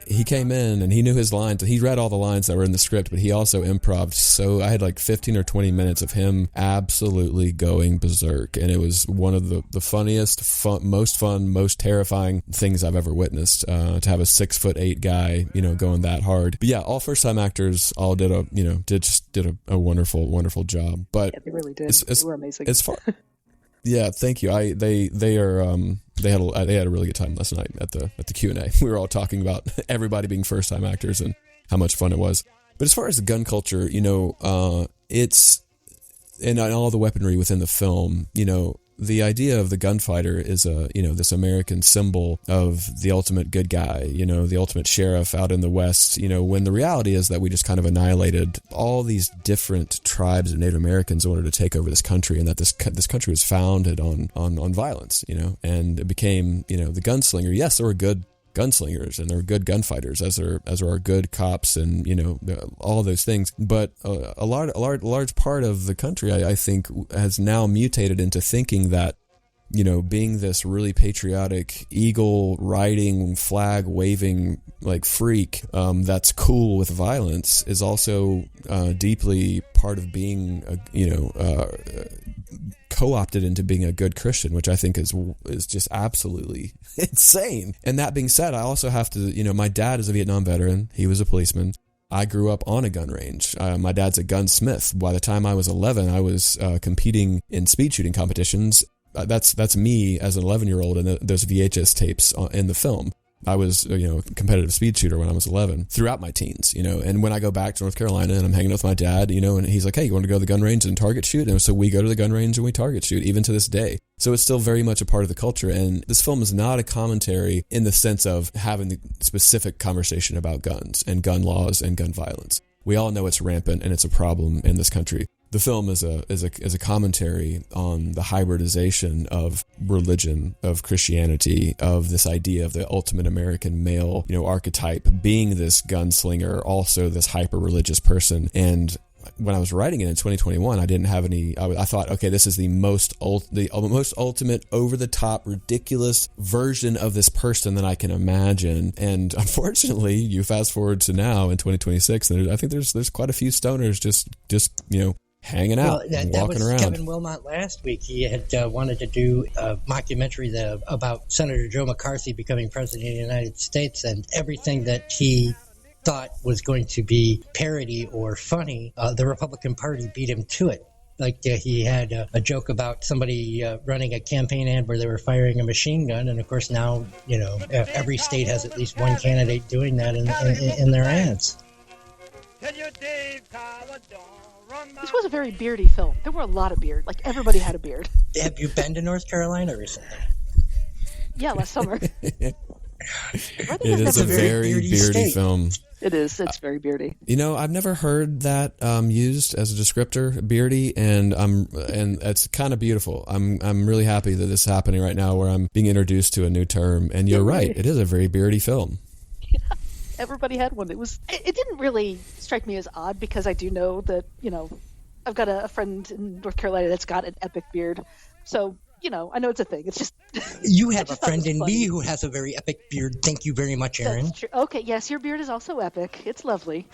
[SPEAKER 2] he came in and he knew his lines. He read all the lines that were in the script, but he also improv. So I had like 15 or 20 minutes of him absolutely going berserk. And it was one of the funniest, most fun, most terrifying things I've ever witnessed, to have a 6'8" guy, going that hard. But yeah, all first-time actors all did a wonderful job. But
[SPEAKER 3] yeah, they really did. They were amazing.
[SPEAKER 2] As far, yeah, thank you. They had a really good time last night at the Q&A. We were all talking about everybody being first-time actors and how much fun it was. But as far as the gun culture, it's and all the weaponry within the film, the idea of the gunfighter is this American symbol of the ultimate good guy, the ultimate sheriff out in the West, when the reality is that we just kind of annihilated all these different tribes of Native Americans in order to take over this country, and that this country was founded on violence, and it became, the gunslinger. Yes, there were good gunslingers and there were good gunfighters, as there are good cops and all of those things, but a large part of the country, I think, has now mutated into thinking that being this really patriotic, eagle riding, flag waving like freak that's cool with violence is also deeply part of being co-opted into being a good Christian, which I think is just absolutely insane. And that being said, I also have to, my dad is a Vietnam veteran. He was a policeman. I grew up on a gun range. My dad's a gunsmith. By the time I was 11, I was competing in speed shooting competitions. That's me as an 11-year-old, and those VHS tapes in the film. I was, a competitive speed shooter when I was 11 throughout my teens, and when I go back to North Carolina and I'm hanging with my dad, and he's like, hey, you want to go to the gun range and target shoot? And so we go to the gun range and we target shoot even to this day. So it's still very much a part of the culture. And this film is not a commentary in the sense of having the specific conversation about guns and gun laws and gun violence. We all know it's rampant and it's a problem in this country. The film is a commentary on the hybridization of religion, of Christianity, of this idea of the ultimate American male, archetype, being this gunslinger, also this hyper-religious person. And when I was writing it in 2021, I didn't have any. I thought, okay, this is the most ultimate, over-the-top, ridiculous version of this person that I can imagine. And unfortunately, you fast forward to now in 2026, and I think there's quite a few stoners just hanging out, and walking around.
[SPEAKER 1] Kevin Wilmot last week. He had wanted to do a mockumentary about Senator Joe McCarthy becoming president of the United States, and everything that he thought was going to be parody or funny, the Republican Party beat him to it. Like he had a joke about somebody running a campaign ad where they were firing a machine gun, and of course now, every state has at least one candidate doing that in their ads.
[SPEAKER 3] This was a very beardy film. There were a lot of beard. Like, everybody had a beard.
[SPEAKER 1] Have you been to North Carolina recently?
[SPEAKER 3] Yeah, last summer.
[SPEAKER 2] It is a very beardy film.
[SPEAKER 3] It is. It's very beardy.
[SPEAKER 2] I've never heard that used as a descriptor, beardy, and it's kind of beautiful. I'm really happy that this is happening right now, where I'm being introduced to a new term. And you're right, it is a very beardy film.
[SPEAKER 3] Yeah. Everybody had one. It didn't really strike me as odd, because I do know that, I've got a friend in North Carolina that's got an epic beard. So, I know it's a thing. It's just...
[SPEAKER 1] You have a friend in me who has a very epic beard. Thank you very much, Erin.
[SPEAKER 3] That's true. Okay, yes, your beard is also epic. It's lovely.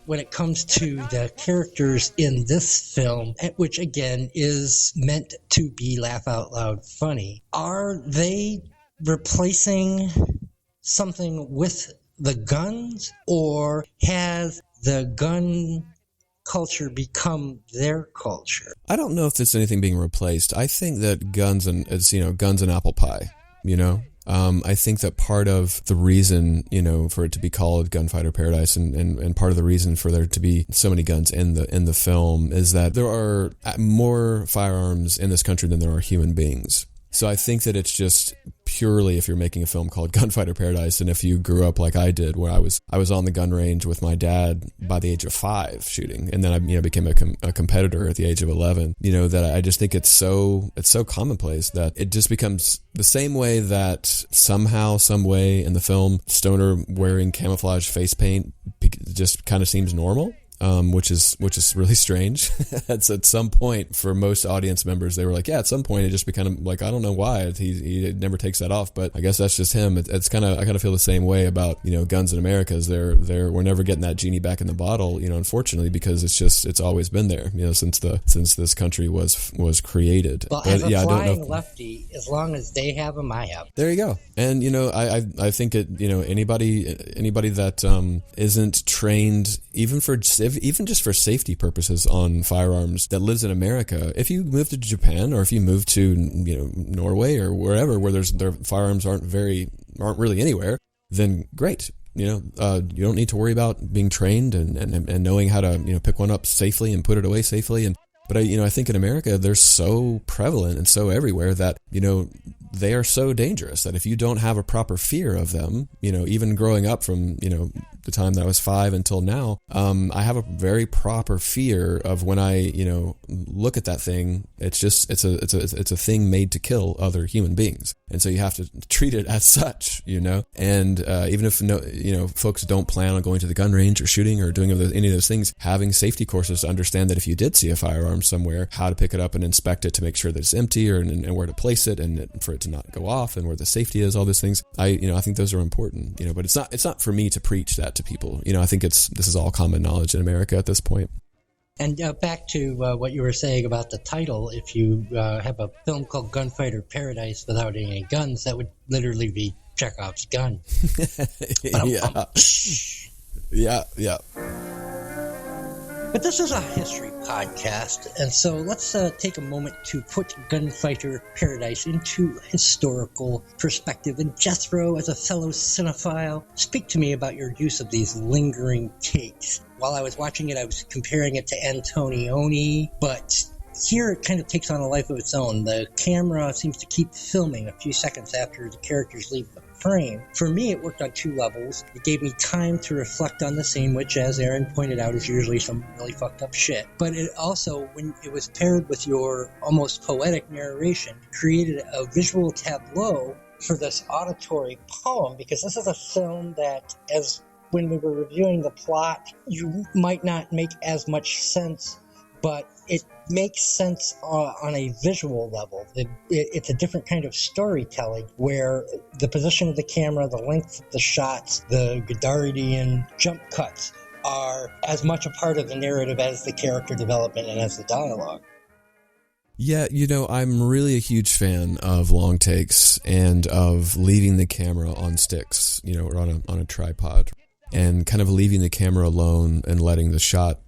[SPEAKER 1] When it comes to the characters in this film, which again is meant to be laugh out loud funny, are they replacing something with the guns, or has the gun culture become their culture?
[SPEAKER 2] I don't know if there's anything being replaced. I think that guns and apple pie, I think that part of the reason, for it to be called Gunfighter Paradise, and part of the reason for there to be so many guns in the film, is that there are more firearms in this country than there are human beings. So I think that it's just purely if you're making a film called Gunfighter Paradise, and if you grew up like I did, where I was on the gun range with my dad by the age of 5 shooting, and then I became a competitor at the age of 11. That I just think it's so commonplace that it just becomes the same way that somehow, some way in the film, Stoner wearing camouflage face paint just kind of seems normal. Which is really strange. At some point, for most audience members, they were like, yeah, at some point it just became like, I don't know why he never takes that off, but I guess that's just him. It's kind of, I kind of feel the same way about, guns in America. We're never getting that genie back in the bottle, unfortunately, because it's always been there, since this country was created.
[SPEAKER 1] Well, as a flying lefty, as long as they have them, I have.
[SPEAKER 2] There you go. And, I think anybody that isn't trained even just for safety purposes on firearms that lives in America, if you move to Japan or if you move to Norway or wherever where their firearms aren't really anywhere, then great. You don't need to worry about being trained and knowing how to pick one up safely and put it away safely. But I think in America they're so prevalent and so everywhere that they are so dangerous that if you don't have a proper fear of them, even growing up from the time that I was 5 until now, I have a very proper fear of when I look at that thing. It's a thing made to kill other human beings, and so you have to treat it as such, And even if folks don't plan on going to the gun range or shooting or doing any of those things, having safety courses to understand that if you did see a firearm somewhere, how to pick it up and inspect it to make sure that it's empty and where to place it and for it to not go off and where the safety is, all those things. I think those are important, but it's not for me to preach that to people. I think this is all common knowledge in America at this point.
[SPEAKER 1] And back to what you were saying about the title, if you have a film called Gunfighter Paradise without any guns, that would literally be Chekhov's gun.
[SPEAKER 2] Yeah.
[SPEAKER 1] But this is a history podcast, and so let's take a moment to put Gunfighter Paradise into historical perspective. And Jethro, as a fellow cinephile, speak to me about your use of these lingering takes. While I was watching it, I was comparing it to Antonioni, but here it kind of takes on a life of its own. The camera seems to keep filming a few seconds after the characters leave the frame. For me, it worked on 2 levels. It gave me time to reflect on the scene, which, as Erin pointed out, is usually some really fucked up shit. But it also, when it was paired with your almost poetic narration, created a visual tableau for this auditory poem, because this is a film that, as when we were reviewing the plot, you might not make as much sense, but it makes sense on a visual level. It's a different kind of storytelling where the position of the camera, the length of the shots, the Godardian jump cuts are as much a part of the narrative as the character development and as the dialogue.
[SPEAKER 2] Yeah, I'm really a huge fan of long takes and of leaving the camera on sticks, or on a tripod, and kind of leaving the camera alone and letting the shot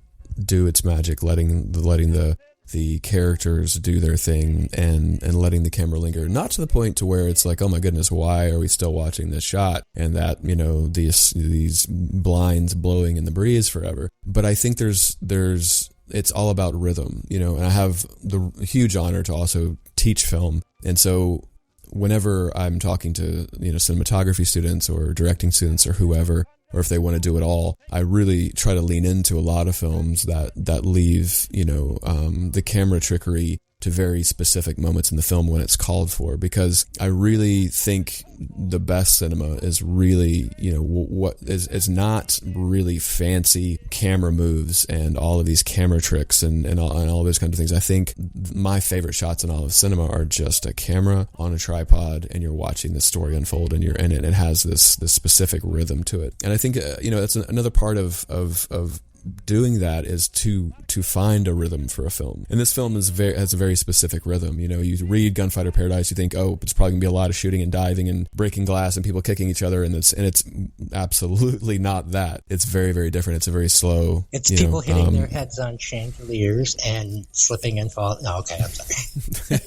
[SPEAKER 2] do its magic, letting the characters do their thing and letting the camera linger, not to the point to where it's like, oh my goodness, why are we still watching this shot, and that these blinds blowing in the breeze forever. But I think it's all about rhythm, and I have the huge honor to also teach film, and so whenever I'm talking to cinematography students or directing students or whoever, or if they want to do it all, I really try to lean into a lot of films that leave, the camera trickery to very specific moments in the film when it's called for, because I really think the best cinema is really, what is not really fancy camera moves and all of these camera tricks and all those kinds of things. I think my favorite shots in all of cinema are just a camera on a tripod and you're watching the story unfold and it has this specific rhythm to it. And I think, that's another part of doing that is to find a rhythm for a film. And this film has a very specific rhythm. You read Gunfighter Paradise, you think, oh, it's probably gonna be a lot of shooting and diving and breaking glass and people kicking each other, and it's absolutely not that. It's very, very different. It's a very slow.
[SPEAKER 1] It's people hitting their heads on chandeliers and slipping and falling. No, okay, I'm sorry.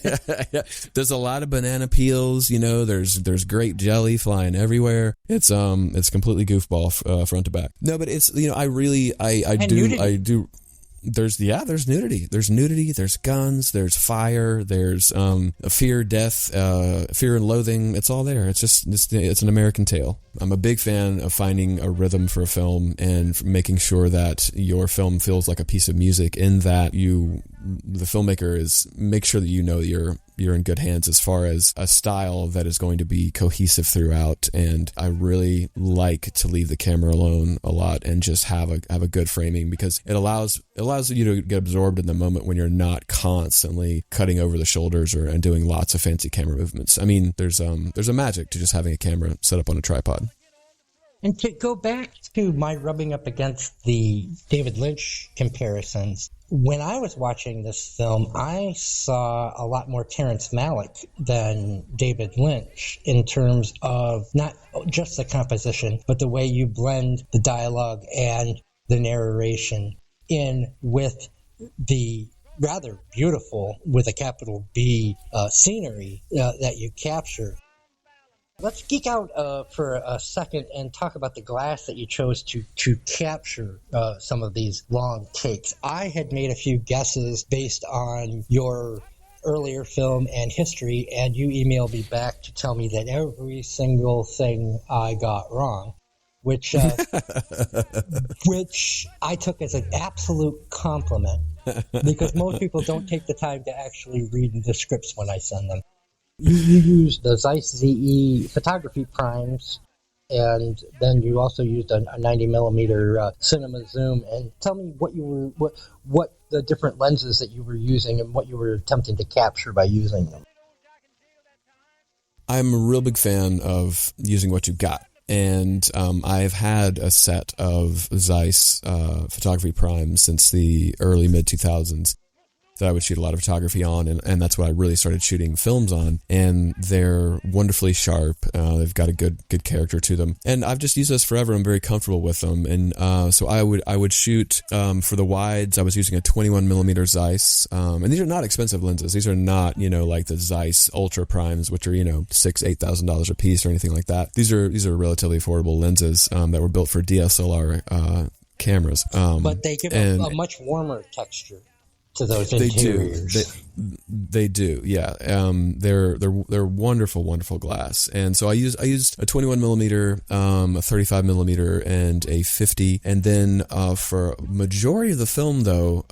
[SPEAKER 2] Yeah. There's a lot of banana peels. There's grape jelly flying everywhere. It's completely goofball front to back. No, but it's I do. There's nudity. There's nudity. There's guns. There's fire. There's fear, death, fear and loathing. It's all there. It's an American tale. I'm a big fan of finding a rhythm for a film and making sure that your film feels like a piece of music. In that the filmmaker make sure that you're in good hands as far as a style that is going to be cohesive throughout. And I really like to leave the camera alone a lot and just have a good framing, because it allows you to get absorbed in the moment when you're not constantly cutting over the shoulders and doing lots of fancy camera movements. I mean, there's a magic to just having a camera set up on a tripod.
[SPEAKER 1] And to go back to my rubbing up against the David Lynch comparisons, when I was watching this film, I saw a lot more Terrence Malick than David Lynch in terms of not just the composition, but the way you blend the dialogue and the narration in with the rather beautiful, with a capital B, scenery that you capture. Let's geek out for a second and talk about the glass that you chose to capture some of these long takes. I had made a few guesses based on your earlier film and history, and you emailed me back to tell me that every single thing I got wrong, which I took as an absolute compliment, because most people don't take the time to actually read the scripts when I send them. You used the Zeiss ZE photography primes, and then you also used a 90 millimeter cinema zoom. And tell me what the different lenses that you were using and what you were attempting to capture by using them.
[SPEAKER 2] I'm a real big fan of using what you've got. And I've had a set of Zeiss photography primes since the early mid-2000s that I would shoot a lot of photography on, and that's what I really started shooting films on. And they're wonderfully sharp. They've got a good character to them, and I've just used those forever. I'm very comfortable with them, and so I would shoot for the wides. I was using a 21 millimeter Zeiss, and these are not expensive lenses. These are not like the Zeiss Ultra Primes, which are $6,000-$8,000 a piece or anything like that. These are relatively affordable lenses that were built for DSLR cameras,
[SPEAKER 1] but they give a much warmer texture to those interiors.
[SPEAKER 2] They do, yeah. They're wonderful glass, and so I used a 21 millimeter, a 35 millimeter, and a 50. And then for majority of the film, though,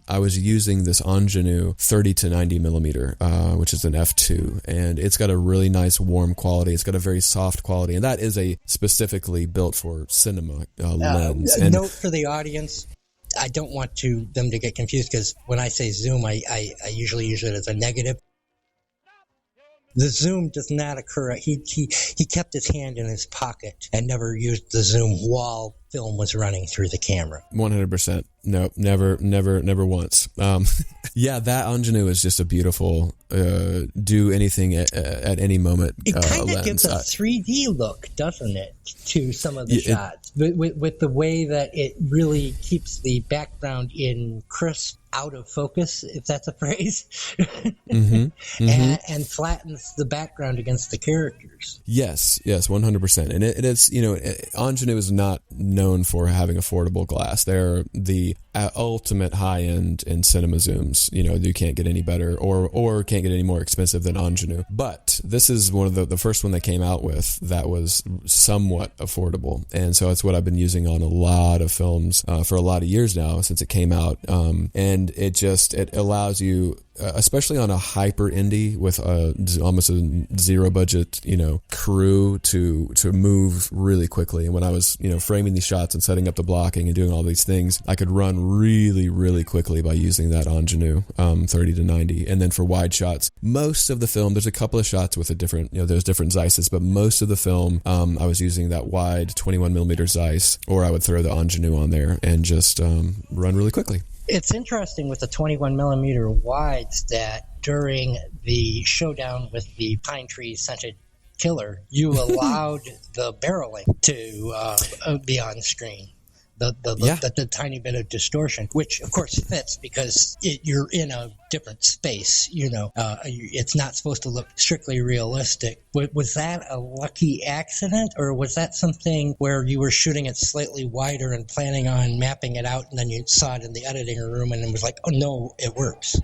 [SPEAKER 2] I was using this Ingenue 30 to 90 millimeter, which is an f2, and it's got a really nice warm quality. It's got a very soft quality, and that is a specifically built for cinema lens. And
[SPEAKER 1] note for the audience: I don't want them to get confused, because when I say zoom, I usually use it as a negative. The zoom does not occur. He kept his hand in his pocket and never used the zoom while film was running through the camera.
[SPEAKER 2] 100%. No, never once. Yeah, that Ingenue is just a beautiful, do anything at any moment
[SPEAKER 1] It kind of
[SPEAKER 2] lens.
[SPEAKER 1] gives a 3D look, doesn't it, to some of the shots, with the way that it really keeps the background in crisp, out of focus, if that's a phrase, and flattens the background against the characters.
[SPEAKER 2] Yes, 100%. And it is, Ingenue is not known for having affordable glass. They're the ultimate high end in cinema zooms. You can't get any better or can't get any more expensive than Ingenue. But this is one of the first one they came out with that was somewhat affordable. And so it's what I've been using on a lot of films for a lot of years now since it came out. And it allows you, especially on a hyper indie with almost a zero budget, crew to move really quickly. And when I was, framing these shots and setting up the blocking and doing all these things, I could run really, really quickly by using that Ingenue 30 to 90. And then for wide shots, most of the film, there's a couple of shots with there's different Zeisses, but most of the film, I was using that wide 21 millimeter Zeiss, or I would throw the Ingenue on there and just run really quickly.
[SPEAKER 1] It's interesting with the 21 millimeter wides that during the showdown with the pine tree scented killer, you allowed the barreling to be on screen. the tiny bit of distortion, which of course fits because you're in a different space. It's not supposed to look strictly realistic. Was that a lucky accident, or was that something where you were shooting it slightly wider and planning on mapping it out, and then you saw it in the editing room and it was like, oh no, it works?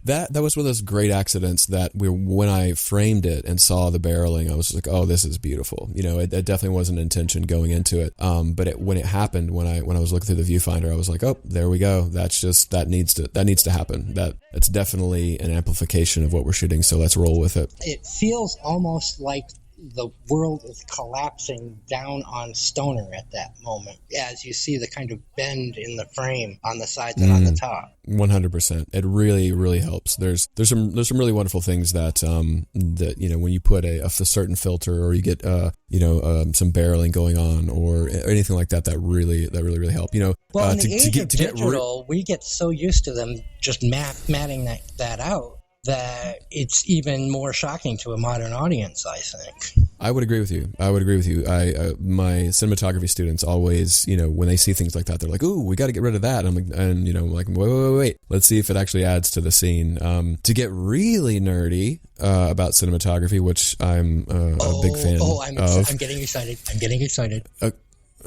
[SPEAKER 2] That was one of those great accidents that when I framed it and saw the barreling, I was like, oh, this is beautiful. It definitely wasn't intention going into it. But when it happened, when I was looking through the viewfinder, I was like, oh, there we go. That needs to happen. It's definitely an amplification of what we're shooting. So let's roll with it.
[SPEAKER 1] It feels almost like the world is collapsing down on Stoner at that moment, as you see the kind of bend in the frame on the sides and on the top.
[SPEAKER 2] 100%. It really, really helps. There's some really wonderful things that when you put a certain filter, or you get some barreling going on, or anything like that really help.
[SPEAKER 1] Well, in the age of digital, we get so used to them just matting that out, that it's even more shocking to a modern audience, I think.
[SPEAKER 2] I would agree with you. My cinematography students always, when they see things like that, they're like, "Ooh, we got to get rid of that." And I'm like, wait. Let's see if it actually adds to the scene. To get really nerdy about cinematography, which I'm a big fan of.
[SPEAKER 1] I'm getting excited.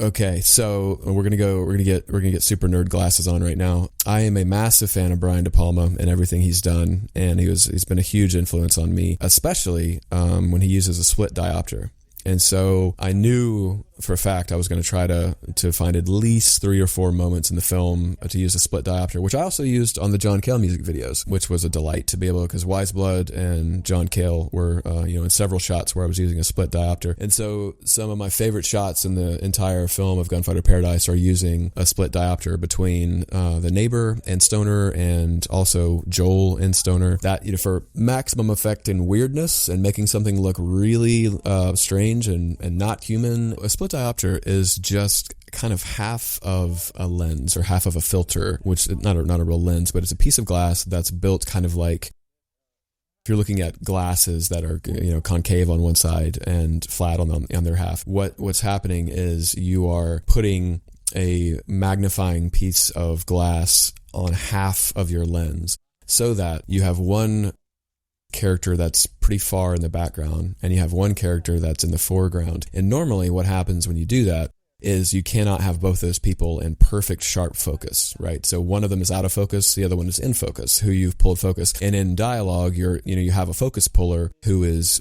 [SPEAKER 2] Okay, so we're gonna get super nerd glasses on right now. I am a massive fan of Brian De Palma and everything he's done, and he's been a huge influence on me, especially when he uses a split diopter. And so I knew for a fact I was going to try to find at least 3 or 4 moments in the film to use a split diopter, which I also used on the John Cale music videos, which was a delight to be able, because Wise Blood and John Cale were in several shots where I was using a split diopter. And so some of my favorite shots in the entire film of Gunfighter Paradise are using a split diopter between the neighbor and Stoner, and also Joel and Stoner. That, for maximum effect and weirdness and making something look really strange and not human, a split diopter is just kind of half of a lens or half of a filter, which not a real lens, but it's a piece of glass that's built kind of like, if you're looking at glasses that are concave on one side and flat on their half. What's happening is you are putting a magnifying piece of glass on half of your lens, so that you have one character that's pretty far in the background and you have one character that's in the foreground. And normally what happens when you do that is you cannot have both those people in perfect sharp focus, right? So one of them is out of focus, the other one is in focus, who you've pulled focus. And in dialogue, you have a focus puller who is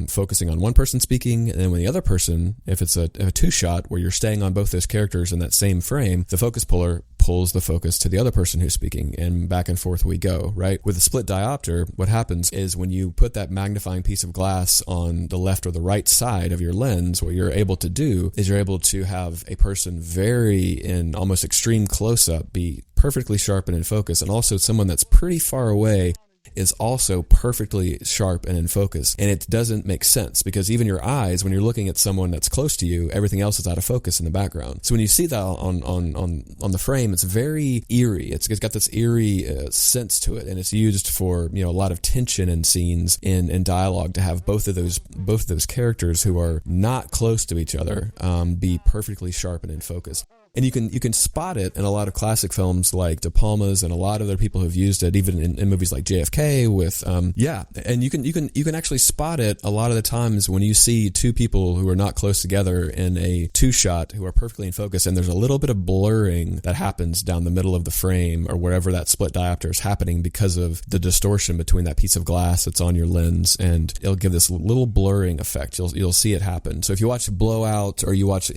[SPEAKER 2] focusing on one person speaking, and then when the other person, if it's a 2-shot where you're staying on both those characters in that same frame, the focus puller pulls the focus to the other person who's speaking, and back and forth we go, right? With a split diopter, what happens is when you put that magnifying piece of glass on the left or the right side of your lens, what you're able to do is you're able to have a person very in almost extreme close-up be perfectly sharp and in focus, and also someone that's pretty far away is also perfectly sharp and in focus. And it doesn't make sense, because even your eyes, when you're looking at someone that's close to you, everything else is out of focus in the background. So when you see that on the frame, it's very eerie. It's got this eerie sense to it, and it's used for a lot of tension in scenes in dialogue, to have both of those characters who are not close to each other be perfectly sharp and in focus. And you can spot it in a lot of classic films like De Palma's, and a lot of other people have used it, even in movies like JFK with, and you can actually spot it a lot of the times when you see two people who are not close together in a 2-shot who are perfectly in focus, and there's a little bit of blurring that happens down the middle of the frame or wherever that split diopter is happening because of the distortion between that piece of glass that's on your lens, and it'll give this little blurring effect. You'll see it happen. So if you watch Blowout, or you watch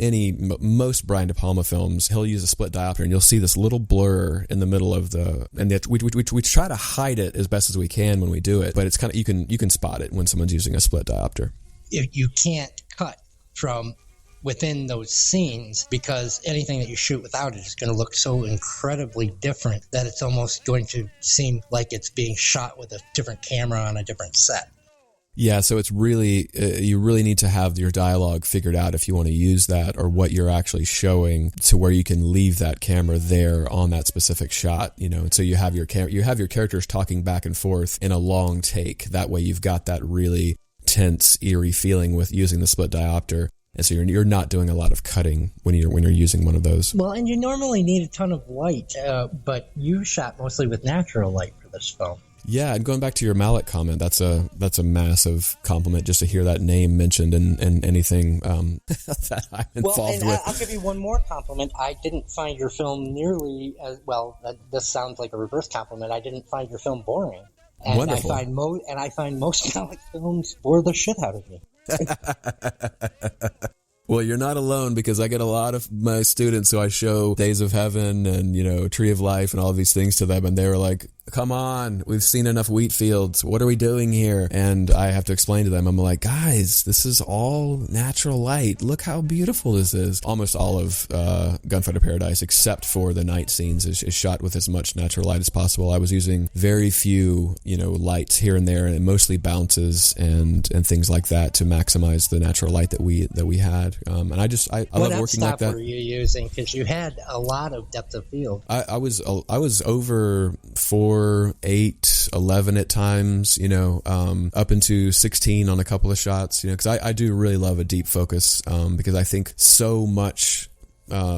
[SPEAKER 2] most Brian De Palma films, he'll use a split diopter, and you'll see this little blur in the middle of we try to hide it as best as we can when we do it, but it's kind of, you can spot it when someone's using a split diopter.
[SPEAKER 1] You can't cut from within those scenes, because anything that you shoot without it is going to look so incredibly different that it's almost going to seem like it's being shot with a different camera on a different set.
[SPEAKER 2] Yeah, so it's really, you really need to have your dialogue figured out if you want to use that, or what you're actually showing, to where you can leave that camera there on that specific shot, and so you have your characters talking back and forth in a long take. That way you've got that really tense, eerie feeling with using the split diopter. And so you're not doing a lot of cutting when you're using one of those.
[SPEAKER 1] Well, and you normally need a ton of light, but you shot mostly with natural light for this film.
[SPEAKER 2] Yeah, and going back to your mallet comment, that's a massive compliment just to hear that name mentioned in anything that I'm involved with.
[SPEAKER 1] I'll give you one more compliment. I didn't find your film nearly as well. This sounds like a reverse compliment. I didn't find your film boring. And
[SPEAKER 2] Wonderful.
[SPEAKER 1] I find most mallet films bore the shit out of me.
[SPEAKER 2] Well, you're not alone, because I get a lot of my students who I show Days of Heaven and, Tree of Life and all of these things to them, and they were like, come on, we've seen enough wheat fields. What are we doing here? And I have to explain to them, I'm like, guys, this is all natural light. Look how beautiful this is. Almost all of Gunfighter Paradise, except for the night scenes, is shot with as much natural light as possible. I was using very few, lights here and there, and mostly bounces and things like that to maximize the natural light that we had. And I love working like that. What f-stop
[SPEAKER 1] were you using? Because you had a lot of depth of field.
[SPEAKER 2] I was over 4, 8, 11 at times, up into 16 on a couple of shots, because I do really love a deep focus, because I think so much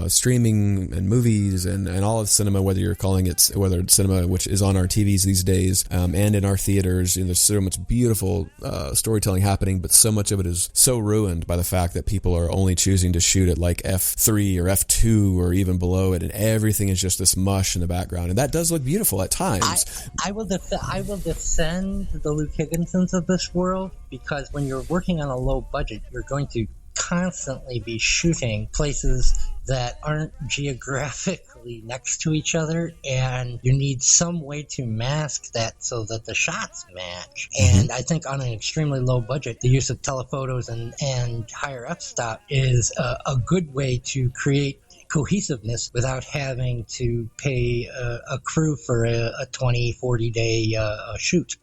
[SPEAKER 2] streaming and movies and all of cinema, whether it's cinema, which is on our TVs these days, and in our theaters, there's so much beautiful storytelling happening, but so much of it is so ruined by the fact that people are only choosing to shoot at like F3 or F2 or even below it, and everything is just this mush in the background, and that does look beautiful at times.
[SPEAKER 1] I will defend the Luke Higginsons of this world, because when you're working on a low budget, you're going to constantly be shooting places that aren't geographically next to each other, and you need some way to mask that so that the shots match. And I think on an extremely low budget, the use of telephotos and higher f-stop is a good way to create cohesiveness without having to pay a crew for a 20-40 day shoot.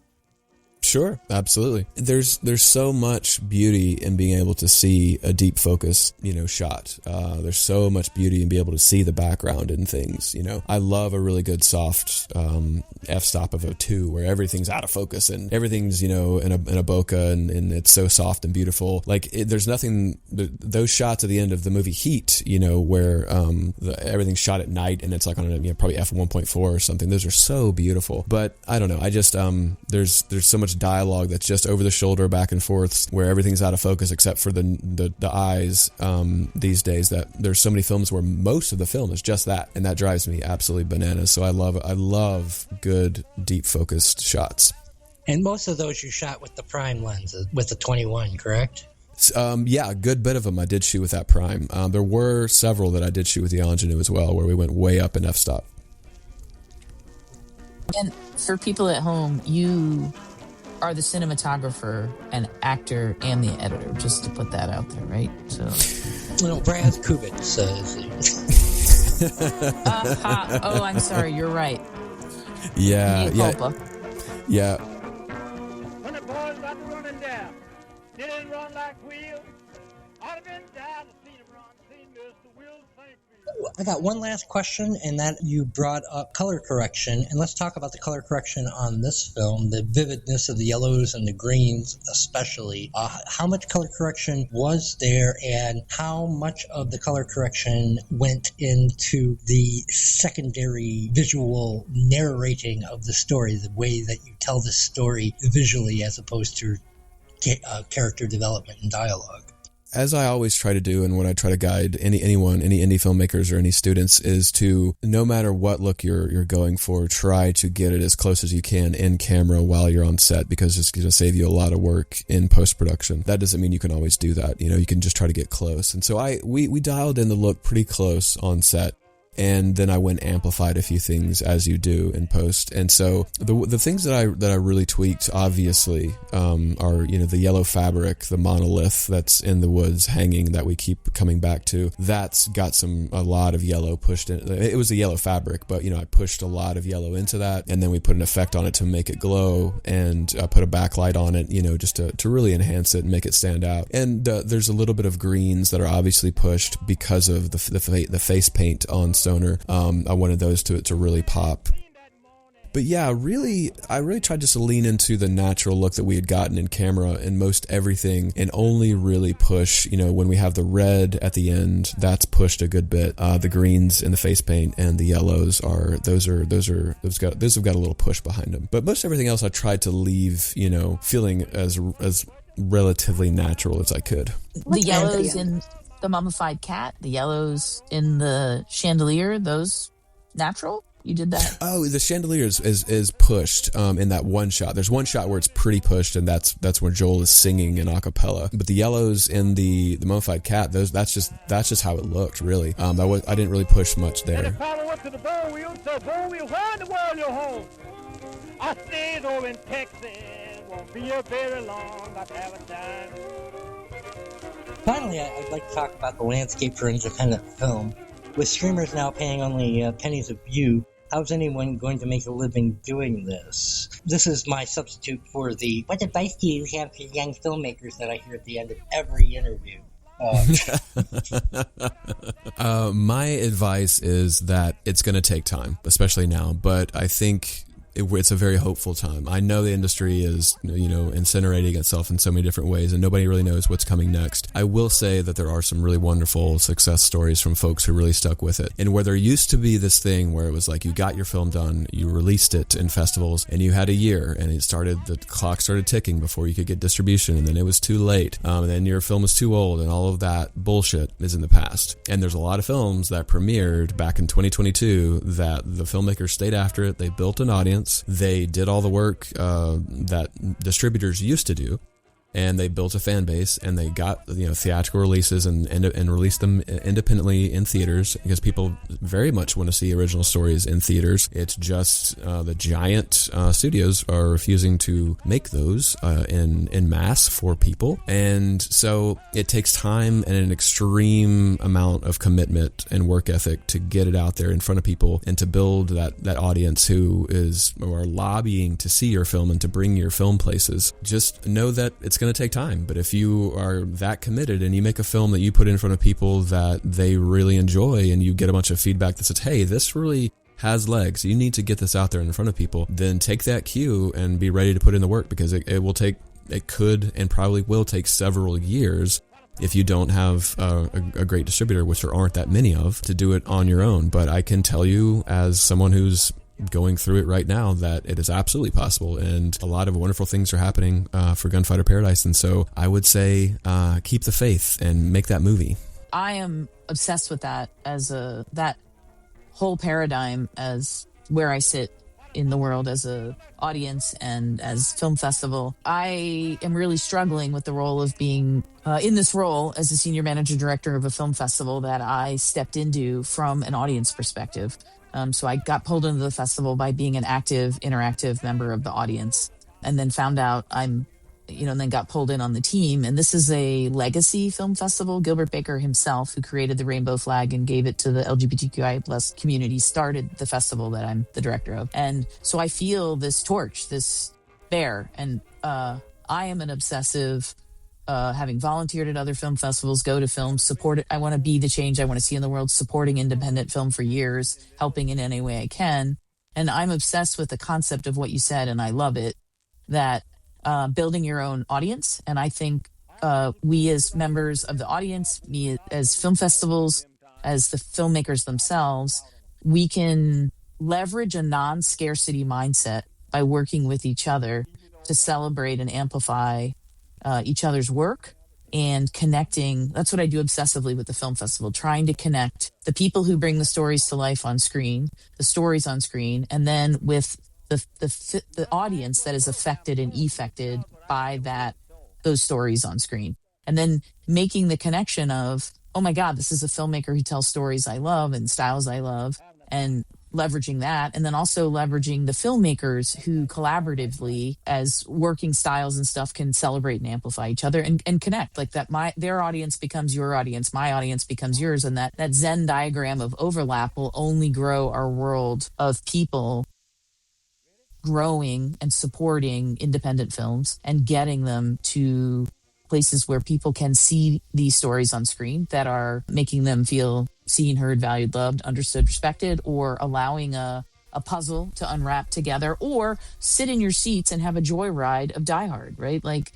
[SPEAKER 2] Sure, absolutely. There's so much beauty in being able to see a deep focus, shot. There's so much beauty in being able to see the background and things. I love a really good soft f-stop of a 2 where everything's out of focus and everything's in a bokeh and it's so soft and beautiful. Like there's nothing. Those shots at the end of the movie Heat, where everything's shot at night and it's like on probably f1.4 or something. Those are so beautiful. But I don't know. I just there's so much dialogue that's just over the shoulder, back and forth, where everything's out of focus except for the eyes these days, that there's so many films where most of the film is just that, and that drives me absolutely bananas. So I love good deep focused shots.
[SPEAKER 1] And most of those you shot with the prime lens, with the 21, correct?
[SPEAKER 2] Yeah, a good bit of them I did shoot with that prime. There were several that I did shoot with the ingenue as well, where we went way up in f-stop.
[SPEAKER 4] And for people at home, you are the cinematographer and actor and the editor, just to put that out there, right? So,
[SPEAKER 1] Braz Cubas
[SPEAKER 4] oh, I'm sorry, you're right.
[SPEAKER 2] Yeah.
[SPEAKER 5] When the boys got to running down, didn't run like wheels. I'd have been down to see them run, seen Mr. Will St.
[SPEAKER 1] I got one last question, and that you brought up color correction. And let's talk about the color correction on this film, the vividness of the yellows and the greens especially. How much color correction was there, and how much of the color correction went into the secondary visual narrating of the story, the way that you tell the story visually as opposed to character development and dialogue?
[SPEAKER 2] As I always try to do, and what I try to guide anyone, any indie filmmakers or any students, is to, no matter what look you're going for, try to get it as close as you can in camera while you're on set, because it's going to save you a lot of work in post-production. That doesn't mean you can always do that. You can just try to get close. And so we dialed in the look pretty close on set. And then I went and amplified a few things, as you do in post. And so the things that I really tweaked, obviously, are the yellow fabric, the monolith that's in the woods hanging that we keep coming back to. That's got a lot of yellow pushed in. It was a yellow fabric, but I pushed a lot of yellow into that, and then we put an effect on it to make it glow, and put a backlight on it, just to really enhance it and make it stand out. And there's a little bit of greens that are obviously pushed because of the face paint on Stoner. I wanted those to really pop. But yeah, I really tried just to lean into the natural look that we had gotten in camera in most everything, and only really push, when we have the red at the end, that's pushed a good bit. The greens in the face paint and the yellows those have got a little push behind them. But most everything else I tried to leave, feeling as relatively natural as I could.
[SPEAKER 4] The yellows in the mummified cat, the yellows in the chandelier, those natural? You did that?
[SPEAKER 2] Oh, the chandelier is pushed in that one shot. There's one shot where it's pretty pushed, and that's where Joel is singing in a cappella. But the yellows in the mummified cat, that's just how it looked, really. I didn't really push much there.
[SPEAKER 5] And the fellow went to the bone wheel, said, "Bone wheel, where in the world you home?" "I stayed over in Texas, won't be a very long, I have a time."
[SPEAKER 1] Finally, I'd like to talk about the landscape for independent film. With streamers now paying only pennies a view, how's anyone going to make a living doing this? This is my substitute for the "what advice do you have for young filmmakers" that I hear at the end of every interview.
[SPEAKER 2] My advice is that it's going to take time, especially now, but I think it's a very hopeful time. I know the industry is, incinerating itself in so many different ways, and nobody really knows what's coming next. I will say that there are some really wonderful success stories from folks who really stuck with it. And where there used to be this thing where it was like you got your film done, you released it in festivals, and you had a year, and the clock started ticking before you could get distribution, and then it was too late, and then your film was too old, and all of that bullshit is in the past. And there's a lot of films that premiered back in 2022 that the filmmakers stayed after it, they built an audience, they did all the work that distributors used to do, and they built a fan base, and they got theatrical releases and released them independently in theaters, because people very much want to see original stories in theaters. It's just the giant studios are refusing to make those in mass for people, and so it takes time and an extreme amount of commitment and work ethic to get it out there in front of people and to build that audience who are lobbying to see your film and to bring your film places. Just know that it's going to take time, but if you are that committed and you make a film that you put in front of people that they really enjoy, and you get a bunch of feedback that says, "Hey, this really has legs, you need to get this out there in front of people," then take that cue and be ready to put in the work, because it could and probably will take several years if you don't have a great distributor, which there aren't that many of, to do it on your own. But I can tell you, as someone who's going through it right now, that it is absolutely possible, and a lot of wonderful things are happening for Gunfighter Paradise. And so I would say keep the faith and make that movie.
[SPEAKER 4] I am obsessed with that that whole paradigm as where I sit in the world as a audience and as film festival. I am really struggling with the role of being in this role as a senior manager director of a film festival that I stepped into from an audience perspective. So I got pulled into the festival by being an active, interactive member of the audience, and then found out and then got pulled in on the team. And this is a legacy film festival. Gilbert Baker himself, who created the rainbow flag and gave it to the LGBTQI+ community, started the festival that I'm the director of. And so I feel this torch, this bear, and I am an obsessive, having volunteered at other film festivals, go to films, support it. I want to be the change I want to see in the world, supporting independent film for years, helping in any way I can. And I'm obsessed with the concept of what you said, and I love it, that building your own audience. And I think we as members of the audience, me as film festivals, as the filmmakers themselves, we can leverage a non-scarcity mindset by working with each other to celebrate and amplify each other's work and connecting. That's what I do obsessively with the film festival, trying to connect the people who bring the stories to life on screen, the stories on screen, and then with the audience that is affected and effected by those stories on screen. And then making the connection of, oh my God, this is a filmmaker who tells stories I love and styles I love, and leveraging that, and then also leveraging the filmmakers who collaboratively, as working styles and stuff, can celebrate and amplify each other and connect, like that. Their audience becomes your audience, my audience becomes yours, and that Venn diagram of overlap will only grow our world of people growing and supporting independent films and getting them to places where people can see these stories on screen that are making them feel seen, heard, valued, loved, understood, respected, or allowing a a puzzle to unwrap together, or sit in your seats and have a joyride of Die Hard, right? Like,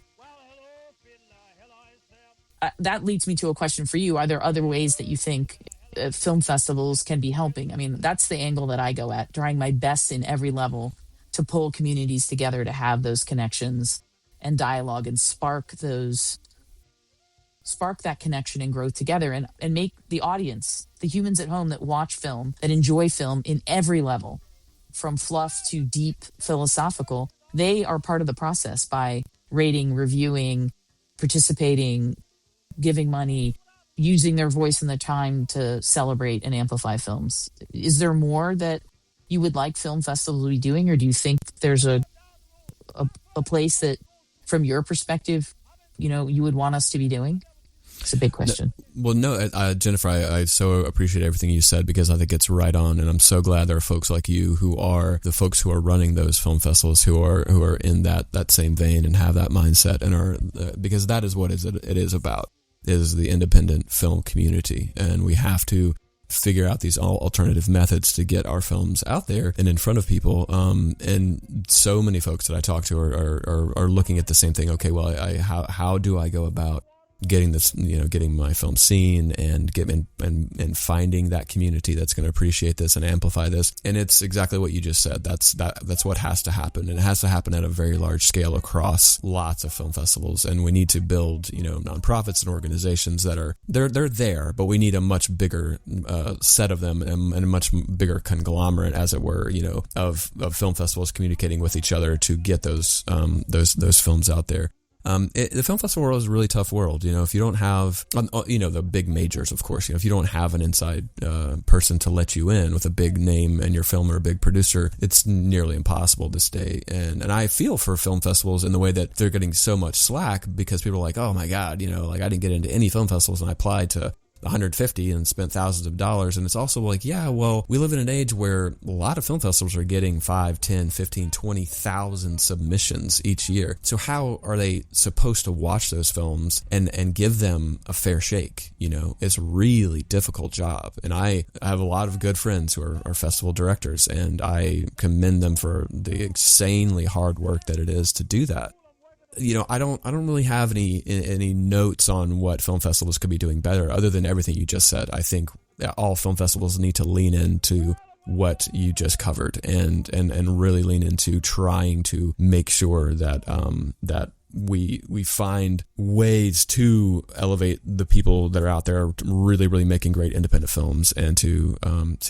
[SPEAKER 4] that leads me to a question for you. Are there other ways that you think film festivals can be helping? I mean, that's the angle that I go at, trying my best in every level to pull communities together, to have those connections and dialogue and spark that connection and growth together, and make the audience, the humans at home that watch film, that enjoy film in every level, from fluff to deep philosophical, they are part of the process by rating, reviewing, participating, giving money, using their voice and the time to celebrate and amplify films. Is there more that you would like film festivals to be doing, or do you think there's a place that, from your perspective, you would want us to be doing? It's a big question.
[SPEAKER 2] No, Jennifer, I so appreciate everything you said, because I think it's right on, and I'm so glad there are folks like you who are the folks who are running those film festivals, who are in that same vein and have that mindset, and are because that is what it is about, is the independent film community, and we have to figure out these alternative methods to get our films out there and in front of people. And so many folks that I talk to are looking at the same thing. Okay, well, how do I go about getting this, getting my film seen and and finding that community that's going to appreciate this and amplify this? And it's exactly what you just said. That's what has to happen, and it has to happen at a very large scale across lots of film festivals. And we need to build, nonprofits and organizations that are they're there, but we need a much bigger set of them, and a much bigger conglomerate, as it were, of film festivals communicating with each other to get those films out there. The film festival world is a really tough world. If you don't have, the big majors, of course, if you don't have an inside person to let you in with a big name and your film or a big producer, it's nearly impossible to stay. And I feel for film festivals in the way that they're getting so much slack, because people are like, oh my God, I didn't get into any film festivals, and I applied to 150 and spent thousands of dollars. And it's also like, yeah, well, we live in an age where a lot of film festivals are getting 5, 10, 15, 20,000 submissions each year. So how are they supposed to watch those films and give them a fair shake? It's a really difficult job. And I have a lot of good friends who are festival directors, and I commend them for the insanely hard work that it is to do that. I don't really have any notes on what film festivals could be doing better, other than everything you just said. I think all film festivals need to lean into what you just covered, and really lean into trying to make sure that that we find ways to elevate the people that are out there really, really making great independent films, and to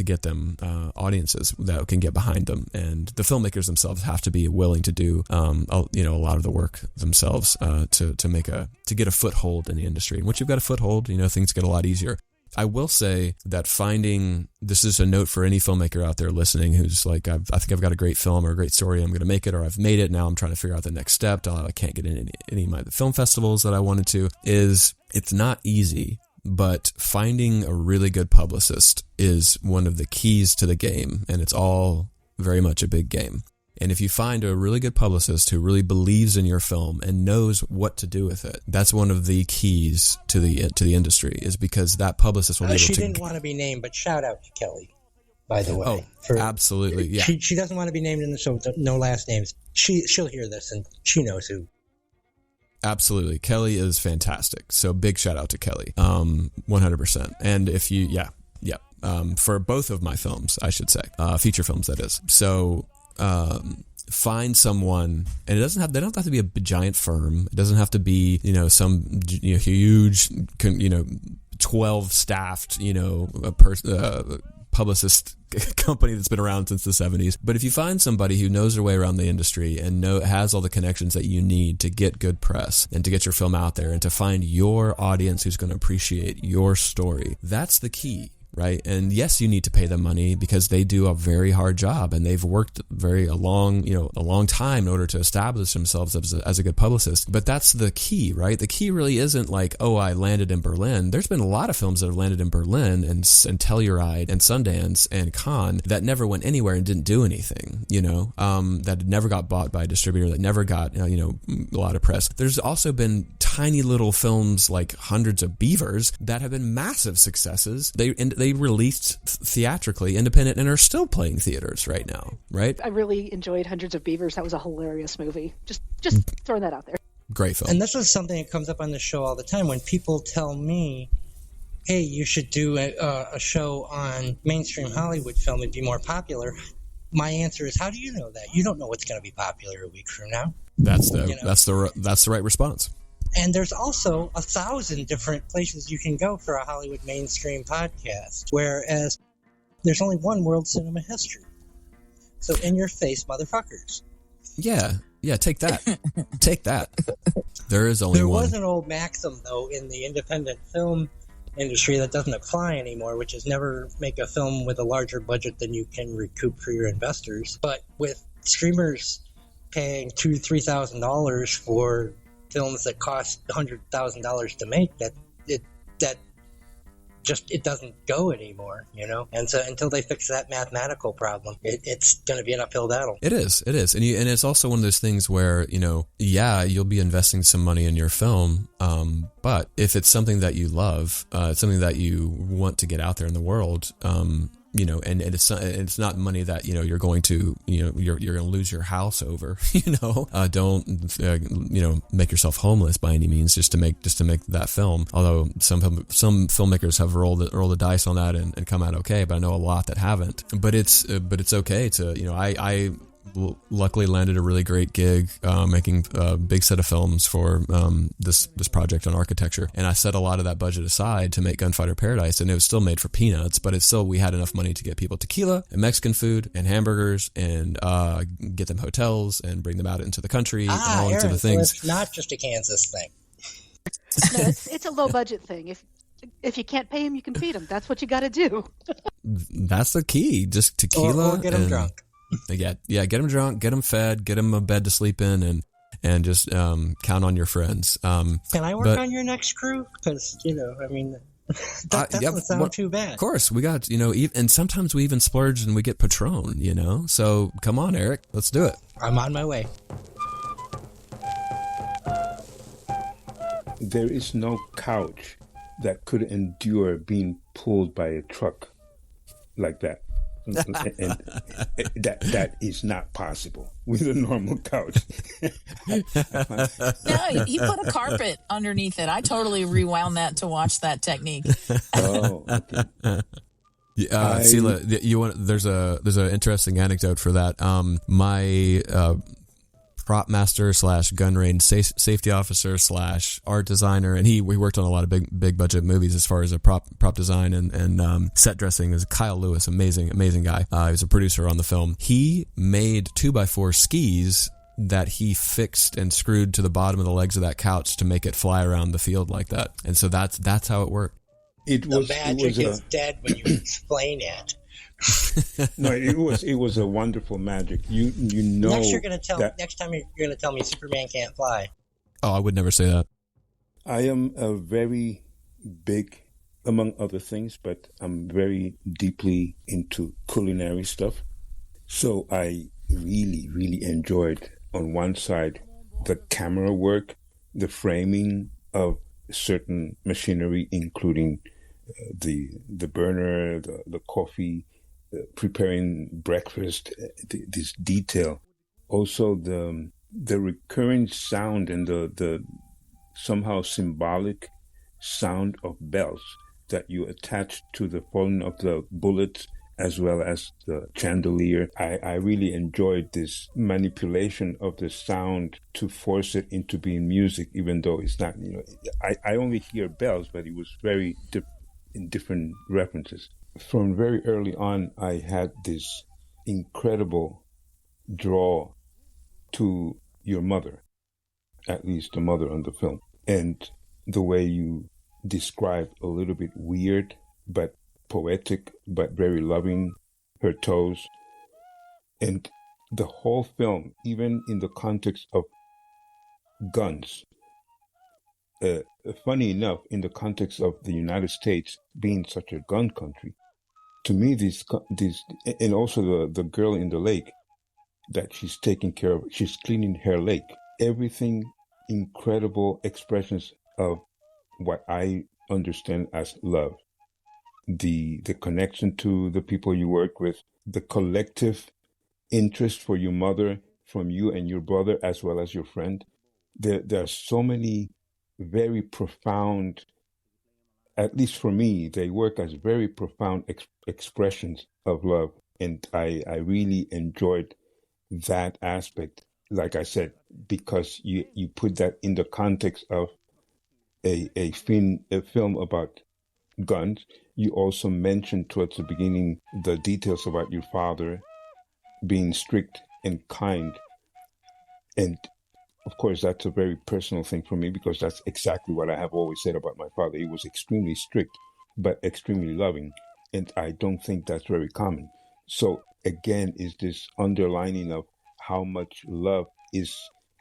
[SPEAKER 2] get them audiences that can get behind them. And the filmmakers themselves have to be willing to do a lot of the work themselves to get a foothold in the industry. And once you've got a foothold, things get a lot easier. I will say that this is a note for any filmmaker out there listening who's like, I think I've got a great film or a great story, I'm going to make it, or I've made it, now I'm trying to figure out the next step. I can't get in any of my film festivals that I wanted to. It's not easy, but finding a really good publicist is one of the keys to the game, and it's all very much a big game. And if you find a really good publicist who really believes in your film and knows what to do with it, that's one of the keys to the industry, is because that publicist will be able to...
[SPEAKER 1] She didn't want to be named, but shout out to Kelly, by the way.
[SPEAKER 2] Absolutely, yeah.
[SPEAKER 1] She doesn't want to be named, so no last names. She'll hear this, and she knows who.
[SPEAKER 2] Absolutely. Kelly is fantastic. So big shout out to Kelly, 100%. And if you... Yeah. For both of my films, I should say. Feature films, that is. So... find someone, and they don't have to be a giant firm. It doesn't have to be, some huge, 12 staffed, publicist company that's been around since the 70s. But if you find somebody who knows their way around the industry and has all the connections that you need to get good press and to get your film out there and to find your audience who's going to appreciate your story, that's the key. Right. And yes, you need to pay them money, because they do a very hard job, and they've worked a long time in order to establish themselves as a good publicist. But that's the key, right? The key really isn't like, oh, I landed in Berlin. There's been a lot of films that have landed in Berlin and Telluride and Sundance and Cannes that never went anywhere and didn't do anything, that never got bought by a distributor, that never got, a lot of press. There's also been tiny little films like Hundreds of Beavers that have been massive successes. They they released theatrically, independent, and are still playing theaters right now, right?
[SPEAKER 3] I really enjoyed Hundreds of Beavers. That was a hilarious movie. Just throwing that out there.
[SPEAKER 2] Great film.
[SPEAKER 1] And this is something that comes up on the show all the time when people tell me, hey, you should do a show on mainstream Hollywood film and be more popular. My answer is, how do you know that? You don't know what's going to be popular a week from now.
[SPEAKER 2] That's the right response.
[SPEAKER 1] And there's also 1,000 different places you can go for a Hollywood mainstream podcast, whereas there's only one world cinema history. So in your face, motherfuckers.
[SPEAKER 2] Yeah, take that. Take that. There is only one.
[SPEAKER 1] There was an old maxim, though, in the independent film industry that doesn't apply anymore, which is never make a film with a larger budget than you can recoup for your investors. But with streamers paying $2,000-$3,000 for films that cost $100,000 to make, that it doesn't go anymore, And so until they fix that mathematical problem, it's going to be an uphill battle.
[SPEAKER 2] It is, and it's also one of those things where you'll be investing some money in your film, but if it's something that you love, it's something that you want to get out there in the world, and it's not money that you're going to you're going to lose your house over. Don't make yourself homeless by any means just to make that film. Although some filmmakers have rolled the dice on that and come out okay, but I know a lot that haven't. But it's okay to I luckily landed a really great gig making a big set of films for this project on architecture, and I set a lot of that budget aside to make Gunfighter Paradise, and it was still made for peanuts, but we had enough money to get people tequila and Mexican food and hamburgers and get them hotels and bring them out into the country and all into the things.
[SPEAKER 1] So it's not just a Kansas thing.
[SPEAKER 3] No, it's a low budget thing. If you can't pay them, you can feed them. That's what you got to do.
[SPEAKER 2] That's the key. Just tequila
[SPEAKER 1] or get them drunk.
[SPEAKER 2] Yeah, get them drunk, get them fed, get them a bed to sleep in, and just count on your friends.
[SPEAKER 1] Can I work on your next crew? Because that doesn't sound too bad.
[SPEAKER 2] Of course, we got and sometimes we even splurge and we get Patron. So come on, Eric, let's do it.
[SPEAKER 1] I'm on my way.
[SPEAKER 6] There is no couch that could endure being pulled by a truck like that. And that is not possible with a normal couch.
[SPEAKER 4] No, he put a carpet underneath it. I totally rewound that to watch that technique.
[SPEAKER 6] Oh, okay.
[SPEAKER 2] Sila, there's an interesting anecdote for that. My prop master / gun range safety officer / art designer, and we worked on a lot of big budget movies as far as a prop design and set dressing. Is Kyle Lewis, amazing guy. He was a producer on the film. He made 2x4 skis that he fixed and screwed to the bottom of the legs of that couch to make it fly around the field like that. And so that's how it worked.
[SPEAKER 1] The magic is dead when you explain it.
[SPEAKER 6] No, it was a wonderful magic. Next
[SPEAKER 1] time you're gonna tell me Superman can't fly.
[SPEAKER 2] Oh, I would never say that.
[SPEAKER 6] I am a very big, among other things, but I'm very deeply into culinary stuff. So I really, really enjoyed, on one side, the camera work, the framing of certain machinery, including the burner, the coffee, preparing breakfast, this detail. Also the recurring sound and the somehow symbolic sound of bells that you attach to the falling of the bullets as well as the chandelier. I really enjoyed this manipulation of the sound to force it into being music, even though it's not, I only hear bells, but it was very in different references. From very early on, I had this incredible draw to your mother, at least the mother on the film, and the way you describe a little bit weird, but poetic, but very loving, her toes. And the whole film, even in the context of guns, funny enough, in the context of the United States being such a gun country, to me, these, and also the girl in the lake that she's taking care of, she's cleaning her lake. Everything, incredible expressions of what I understand as love. the connection to the people you work with, the collective interest for your mother from you and your brother as well as your friend. There are so many very profound, at least for me, they work as very profound expressions of love. And I really enjoyed that aspect, like I said, because you put that in the context of a film about guns. You also mentioned towards the beginning the details about your father being strict and kind. And of course, that's a very personal thing for me because that's exactly what I have always said about my father. He was extremely strict, but extremely loving. And I don't think that's very common. So again, is this underlining of how much love is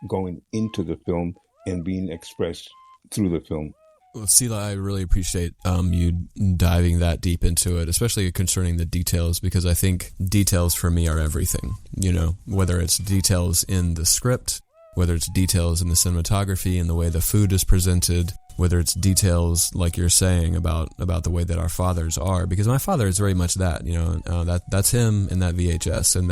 [SPEAKER 6] going into the film and being expressed through the film.
[SPEAKER 2] Well, Sila, I really appreciate you diving that deep into it, especially concerning the details, because I think details for me are everything. You know, whether it's details in the script, whether it's details in the cinematography and the way the food is presented, whether it's details like you're saying about the way that our fathers are, because my father is very much that, you know, that's him in that VHS, and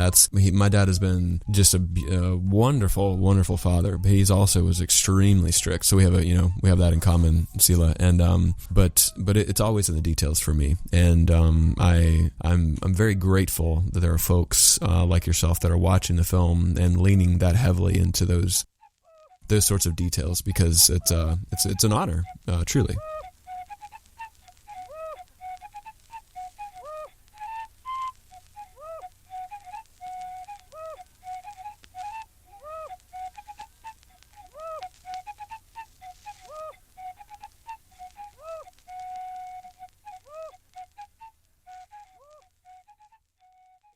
[SPEAKER 2] my dad has been just a wonderful, wonderful father, but he's also was extremely strict. So we have that in common, Sila, and but it's always in the details for me, and I'm very grateful that there are folks like yourself that are watching the film and leaning that heavily into those sorts of details, because it's an honor, truly.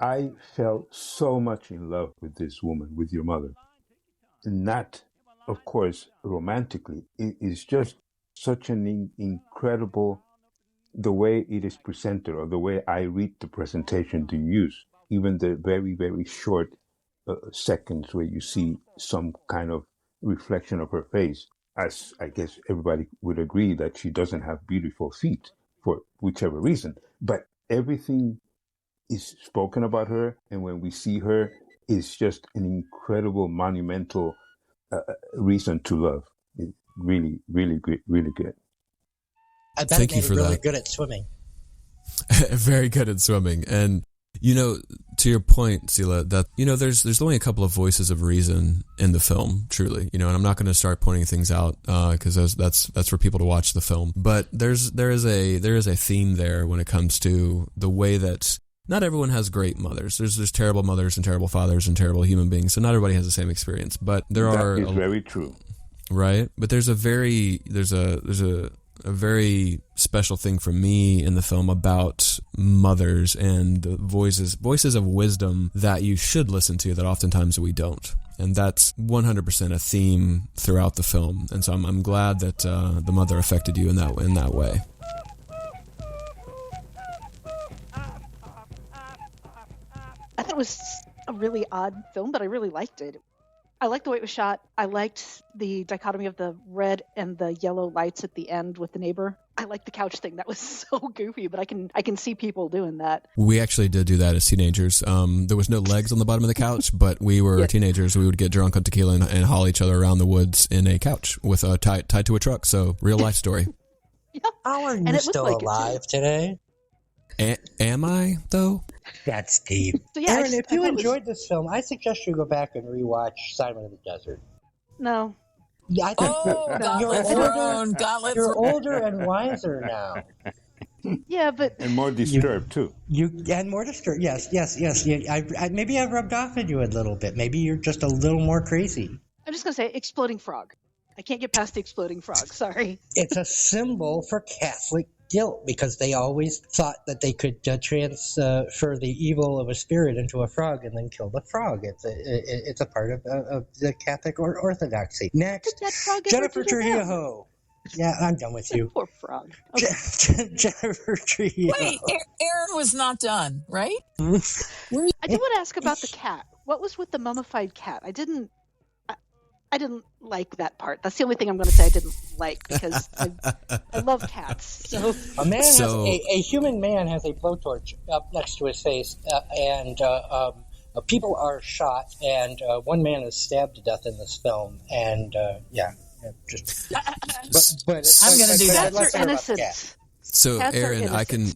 [SPEAKER 6] I felt so much in love with this woman, with your mother. Not, of course, romantically. It is just such an incredible, the way it is presented, or the way I read the presentation to use, even the very, very short seconds where you see some kind of reflection of her face. As I guess everybody would agree that she doesn't have beautiful feet for whichever reason, but everything is spoken about her, and when we see her, it's just an incredible, monumental reason to love. It's really, really great, really good.
[SPEAKER 1] I bet
[SPEAKER 2] Thank
[SPEAKER 1] it
[SPEAKER 2] you
[SPEAKER 1] made
[SPEAKER 2] for
[SPEAKER 1] her really
[SPEAKER 2] that.
[SPEAKER 1] good at swimming.
[SPEAKER 2] Very good at swimming. And, you know, to your point, Sila, that, you know, there's only a couple of voices of reason in the film, truly, you know, and I'm not going to start pointing things out because that's for people to watch the film. But there is a theme there when it comes to the way that not everyone has great mothers. There's terrible mothers and terrible fathers and terrible human beings. So not everybody has the same experience, but
[SPEAKER 6] That is very true.
[SPEAKER 2] Right. But there's a very special thing for me in the film about mothers and voices of wisdom that you should listen to that oftentimes we don't. And that's 100% a theme throughout the film. And so I'm glad that the mother affected you in that way.
[SPEAKER 3] I thought it was a really odd film, but I really liked it. I liked the way it was shot. I liked the dichotomy of the red and the yellow lights at the end with the neighbor. I liked the couch thing. That was so goofy, but I can see people doing that. We
[SPEAKER 2] actually did do that as teenagers. There was no legs on the bottom of the couch, but we were teenagers. We would get drunk on tequila and haul each other around the woods in a couch with tied to a truck. So real life story.
[SPEAKER 3] Yeah.
[SPEAKER 1] How are you still alive today?
[SPEAKER 2] Am I, though?
[SPEAKER 1] That's deep.
[SPEAKER 3] So, yeah,
[SPEAKER 1] Erin, if you enjoyed this film, I suggest you go back and rewatch Simon of the Desert.
[SPEAKER 3] No.
[SPEAKER 1] Yeah, I think you're older and wiser now.
[SPEAKER 3] Yeah, but
[SPEAKER 6] and more disturbed too.
[SPEAKER 1] And more disturbed. Yes. Maybe I rubbed off on you a little bit. Maybe you're just a little more crazy.
[SPEAKER 3] I'm just gonna say exploding frog. I can't get past the exploding frog. Sorry.
[SPEAKER 1] It's a symbol for Catholic guilt because they always thought that they could transfer the evil of a spirit into a frog and then kill the frog. It's a part of the Catholic orthodoxy. Next, Jennifer Trujillo. Yeah, I'm done with you.
[SPEAKER 3] Poor frog. Okay.
[SPEAKER 1] Jennifer Trujillo.
[SPEAKER 4] Wait, Erin was not done, right?
[SPEAKER 3] I do want to ask about the cat. What was with the mummified cat? I didn't. I didn't like that part. That's the only thing I'm going to say I didn't like, because I love cats. So
[SPEAKER 1] a human man has a blowtorch up next to his face, and people are shot, and one man is stabbed to death in this film, and but
[SPEAKER 4] I'm going to do that.
[SPEAKER 3] Cats are innocent.
[SPEAKER 2] So,
[SPEAKER 3] Cats
[SPEAKER 2] Erin, I can.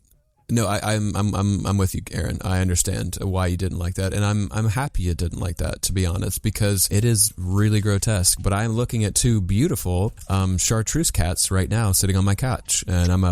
[SPEAKER 2] No, I'm with you, Erin. I understand why you didn't like that, and I'm happy you didn't like that, to be honest, because it is really grotesque. But I'm looking at two beautiful chartreuse cats right now sitting on my couch, and I'm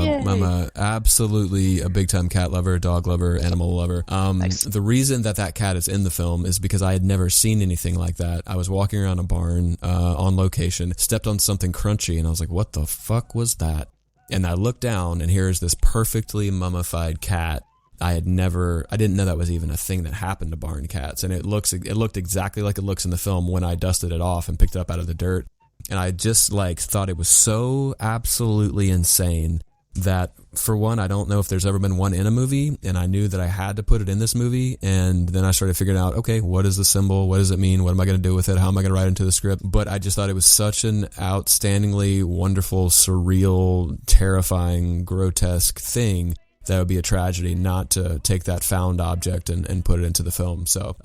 [SPEAKER 2] absolutely a big time cat lover, dog lover, animal lover.
[SPEAKER 3] Nice.
[SPEAKER 2] The reason that cat is in the film is because I had never seen anything like that. I was walking around a barn on location, stepped on something crunchy, and I was like, "What the fuck was that?" And I looked down, and here's this perfectly mummified cat. I didn't know that was even a thing that happened to barn cats. And it looked exactly like it looks in the film when I dusted it off and picked it up out of the dirt. And I just thought it was so absolutely insane that, for one, I don't know if there's ever been one in a movie, and I knew that I had to put it in this movie. And then I started figuring out, okay, what is the symbol? What does it mean? What am I going to do with it? How am I going to write it into the script? But I just thought it was such an outstandingly wonderful, surreal, terrifying, grotesque thing that it would be a tragedy not to take that found object and put it into the film. So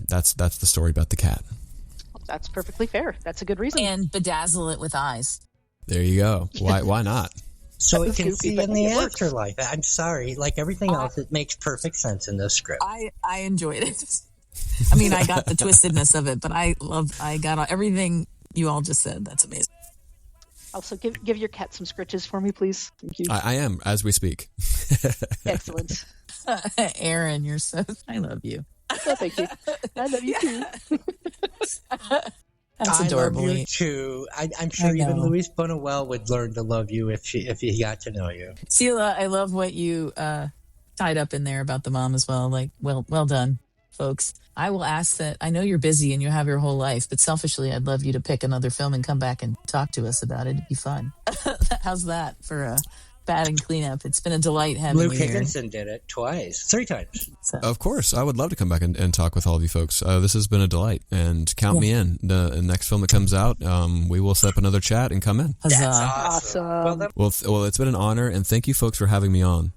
[SPEAKER 2] that's the story about the cat.
[SPEAKER 3] That's perfectly fair. That's a good reason.
[SPEAKER 4] And bedazzle it with eyes.
[SPEAKER 2] There you go. Why not?
[SPEAKER 1] So it can see in the
[SPEAKER 3] works.
[SPEAKER 1] afterlife. I'm sorry, like everything else, it makes perfect sense in this script.
[SPEAKER 4] I enjoyed it. I mean, I got the twistedness of it, but I got everything you all just said. That's amazing.
[SPEAKER 3] Also, give your cat some scritches for me, please. Thank you.
[SPEAKER 2] I am, as we speak.
[SPEAKER 3] Excellent.
[SPEAKER 4] Erin, I love you.
[SPEAKER 3] Oh, thank you. I love you too.
[SPEAKER 4] That's adorable.
[SPEAKER 1] I love you too. I'm sure even Luis Buñuel would learn to love you if he got to know you.
[SPEAKER 4] Sila, I love what you tied up in there about the mom as well. Like, well done, folks. I will ask that. I know you're busy and you have your whole life, but selfishly, I'd love you to pick another film and come back and talk to us about it. It'd be fun. How's that for a batting cleanup? It's been a delight having
[SPEAKER 1] Luke
[SPEAKER 4] you here.
[SPEAKER 1] Higginson did it 3 times.
[SPEAKER 4] So.
[SPEAKER 2] Of course. I would love to come back and talk with all of you folks. This has been a delight, and count me in. The next film that comes out, we will set up another chat and come in.
[SPEAKER 4] Huzzah.
[SPEAKER 1] That's awesome.
[SPEAKER 2] Well, it's been an honor, and thank you folks for having me on.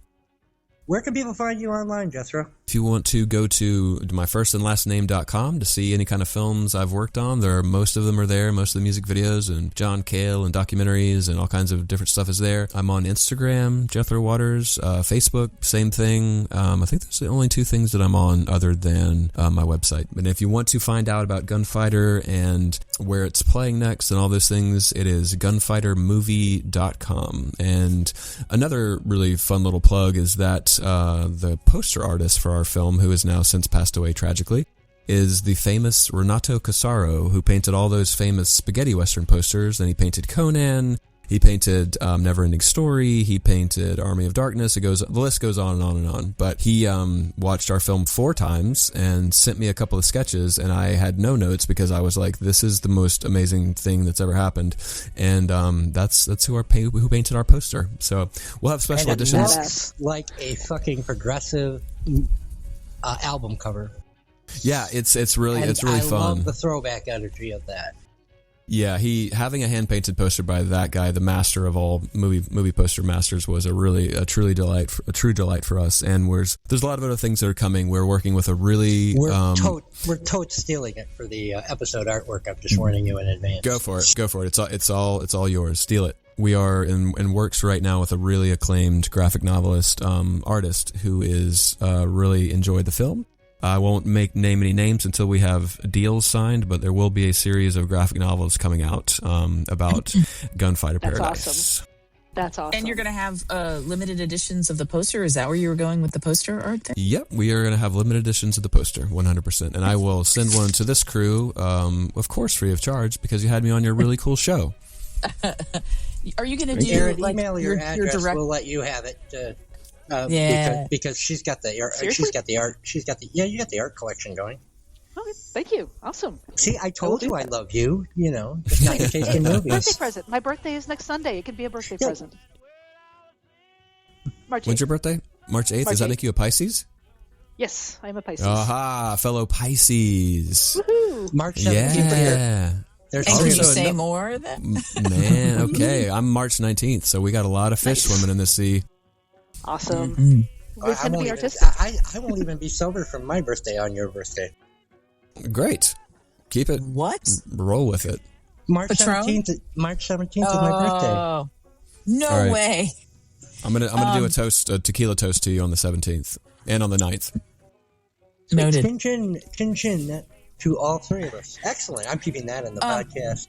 [SPEAKER 1] Where can people find you online, Jethro?
[SPEAKER 2] If you want to go to myfirstandlastname.com to see any kind of films I've worked on, most of them are there. Most of the music videos and John Cale and documentaries and all kinds of different stuff is there. I'm on Instagram, Jethro Waters, Facebook, same thing. I think those are the only 2 things that I'm on other than my website. And if you want to find out about Gunfighter and where it's playing next and all those things, it is gunfightermovie.com. And another really fun little plug is that the poster artist for our film, who has now since passed away tragically, is the famous Renato Casaro, who painted all those famous spaghetti western posters. And he painted Conan, he painted Neverending Story, he painted Army of Darkness. The list goes on and on and on. But he watched our film 4 times and sent me a couple of sketches, and I had no notes because I was like, this is the most amazing thing that's ever happened. And that's who painted our poster. So we'll have special editions.
[SPEAKER 1] It looks like a fucking progressive album cover.
[SPEAKER 2] Yeah, it's really
[SPEAKER 1] I
[SPEAKER 2] fun.
[SPEAKER 1] I love the throwback energy of that.
[SPEAKER 2] Yeah, having a hand painted poster by that guy, the master of all movie poster masters, was a true delight for us. And there's a lot of other things that are coming. We're working with a really
[SPEAKER 1] we're totes stealing it for the episode artwork. I'm just warning you in advance.
[SPEAKER 2] Go for it. It's all yours. Steal it. We are in works right now with a really acclaimed graphic novelist artist who is really enjoyed the film. I won't name any names until we have deals signed, but there will be a series of graphic novels coming out about Gunfighter Paradise.
[SPEAKER 3] That's awesome.
[SPEAKER 4] And you're going to have limited editions of the poster? Is that where you were going with the poster art there?
[SPEAKER 2] Yep, we are going to have limited editions of the poster, 100%. And I will send one to this crew, of course, free of charge, because you had me on your really cool show.
[SPEAKER 4] Are you going to do
[SPEAKER 1] Aaron,
[SPEAKER 4] like
[SPEAKER 1] email your address?
[SPEAKER 4] direct?
[SPEAKER 1] We'll let you have it. Because she's got the art.
[SPEAKER 3] Seriously?
[SPEAKER 1] You got the art collection going.
[SPEAKER 3] Okay, thank you. Awesome.
[SPEAKER 1] See, I told you I love you. Just not your taste in
[SPEAKER 3] Birthday
[SPEAKER 1] movies.
[SPEAKER 3] present. My birthday is next Sunday. It could be a birthday present. March 8th.
[SPEAKER 2] When's your birthday? March 8th? Does that make you a Pisces?
[SPEAKER 3] Yes, I'm a Pisces.
[SPEAKER 2] Aha, fellow Pisces.
[SPEAKER 3] Woohoo!
[SPEAKER 1] March 17th.
[SPEAKER 2] Yeah.
[SPEAKER 1] There's
[SPEAKER 4] And can
[SPEAKER 1] three
[SPEAKER 4] you
[SPEAKER 1] of us.
[SPEAKER 4] say more? Then?
[SPEAKER 2] Man, okay. I'm March 19th, so we got a lot of fish swimming in the sea.
[SPEAKER 3] Awesome.
[SPEAKER 4] Mm.
[SPEAKER 3] It's going to be
[SPEAKER 1] even,
[SPEAKER 3] artistic.
[SPEAKER 1] I won't even be sober from my birthday on your birthday.
[SPEAKER 2] Great. Keep it.
[SPEAKER 4] What?
[SPEAKER 2] Roll with it.
[SPEAKER 1] March
[SPEAKER 4] Patron?
[SPEAKER 1] 17th. March 17th is my birthday.
[SPEAKER 4] Oh, no
[SPEAKER 2] All right.
[SPEAKER 4] way.
[SPEAKER 2] I'm gonna do a tequila toast to you on the 17th and on the 9th.
[SPEAKER 4] Noted.
[SPEAKER 1] Chin chin to all three of us. Excellent. I'm keeping that in the podcast.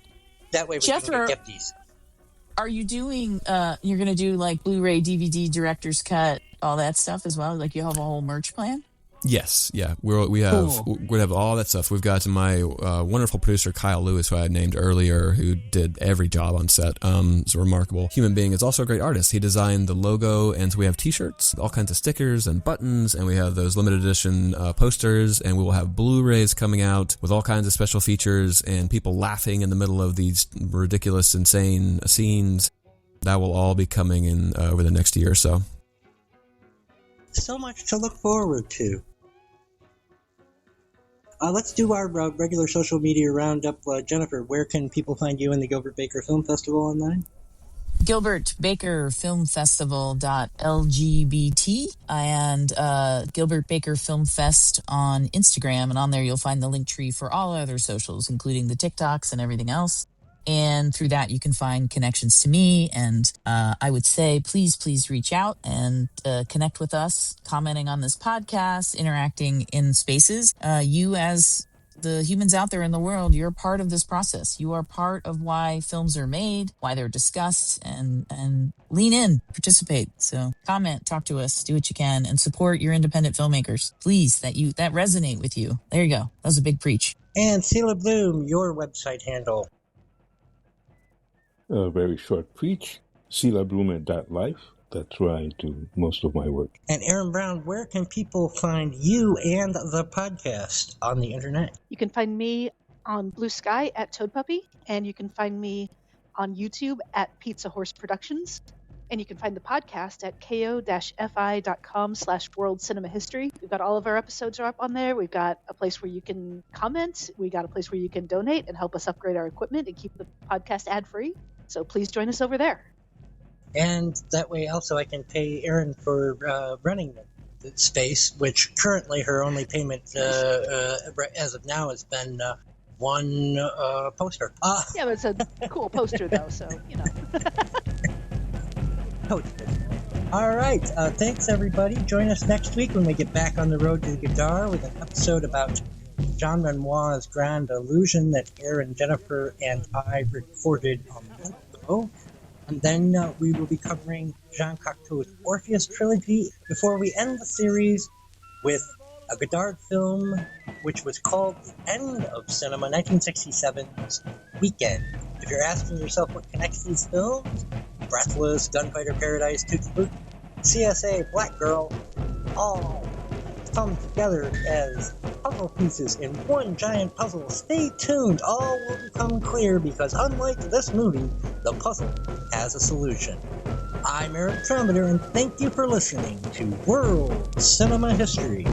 [SPEAKER 1] That way we
[SPEAKER 4] Jethro,
[SPEAKER 1] can get gifties.
[SPEAKER 4] Are you doing, you're going to do like Blu-ray, DVD, director's cut, all that stuff as well? Like you have a whole merch plan?
[SPEAKER 2] Yes, yeah, we're gonna have all that stuff. We've got my wonderful producer Kyle Lewis, who I had named earlier, who did every job on set. He's a remarkable human being. He's also a great artist. He designed the logo, and so we have T-shirts, all kinds of stickers and buttons, and we have those limited edition posters, and we will have Blu-rays coming out with all kinds of special features and people laughing in the middle of these ridiculous, insane scenes. That will all be coming in over the next year or so.
[SPEAKER 1] So much to look forward to. Let's do our regular social media roundup. Jennifer, where can people find you in the Gilbert Baker Film Festival online?
[SPEAKER 4] Gilbert Baker Film Festival.lgbt and Gilbert Baker Film Fest on Instagram. And on there, you'll find the link tree for all other socials, including the TikToks and everything else. And through that, you can find connections to me. And I would say, please reach out and connect with us, commenting on this podcast, interacting in spaces. You as the humans out there in the world, you're part of this process. You are part of why films are made, why they're discussed, and lean in, participate. So comment, talk to us, do what you can, and support your independent filmmakers. Please, that resonate with you. There you go. That was a big preach.
[SPEAKER 1] And Sila Blume, your website handle.
[SPEAKER 6] A very short preach, silablume.life. That's where I do most of my work.
[SPEAKER 1] And Erin Brown, where can people find you and the podcast on the internet?
[SPEAKER 3] You can find me on Blue Sky at Toad Puppy, and you can find me on YouTube at Pizza Horse Productions. And you can find the podcast at ko-fi.com/world cinema history. We've got all of our episodes are up on there. We've got a place where you can comment. We got a place where you can donate and help us upgrade our equipment and keep the podcast ad-free. So please join us over there.
[SPEAKER 1] And that way also I can pay Erin for running the space, which currently her only payment as of now has been one poster.
[SPEAKER 3] Yeah, but it's a cool poster though, so, you know.
[SPEAKER 1] All right. Thanks, everybody. Join us next week when we get back on the road to Godard with an episode about Jean Renoir's Grand Illusion that Erin, Jennifer, and I recorded a month ago. And then we will be covering Jean Cocteau's Orpheus trilogy before we end the series with a Godard film which was called The End of Cinema, 1967's Weekend. If you're asking yourself what connects these films, Breathless, Gunfighter Paradise, Tootsie Boot, CSA, Black Girl, all come together as puzzle pieces in one giant puzzle. Stay tuned, all will become clear because unlike this movie, the puzzle has a solution. I'm Eric Trommater, and thank you for listening to World Cinema History.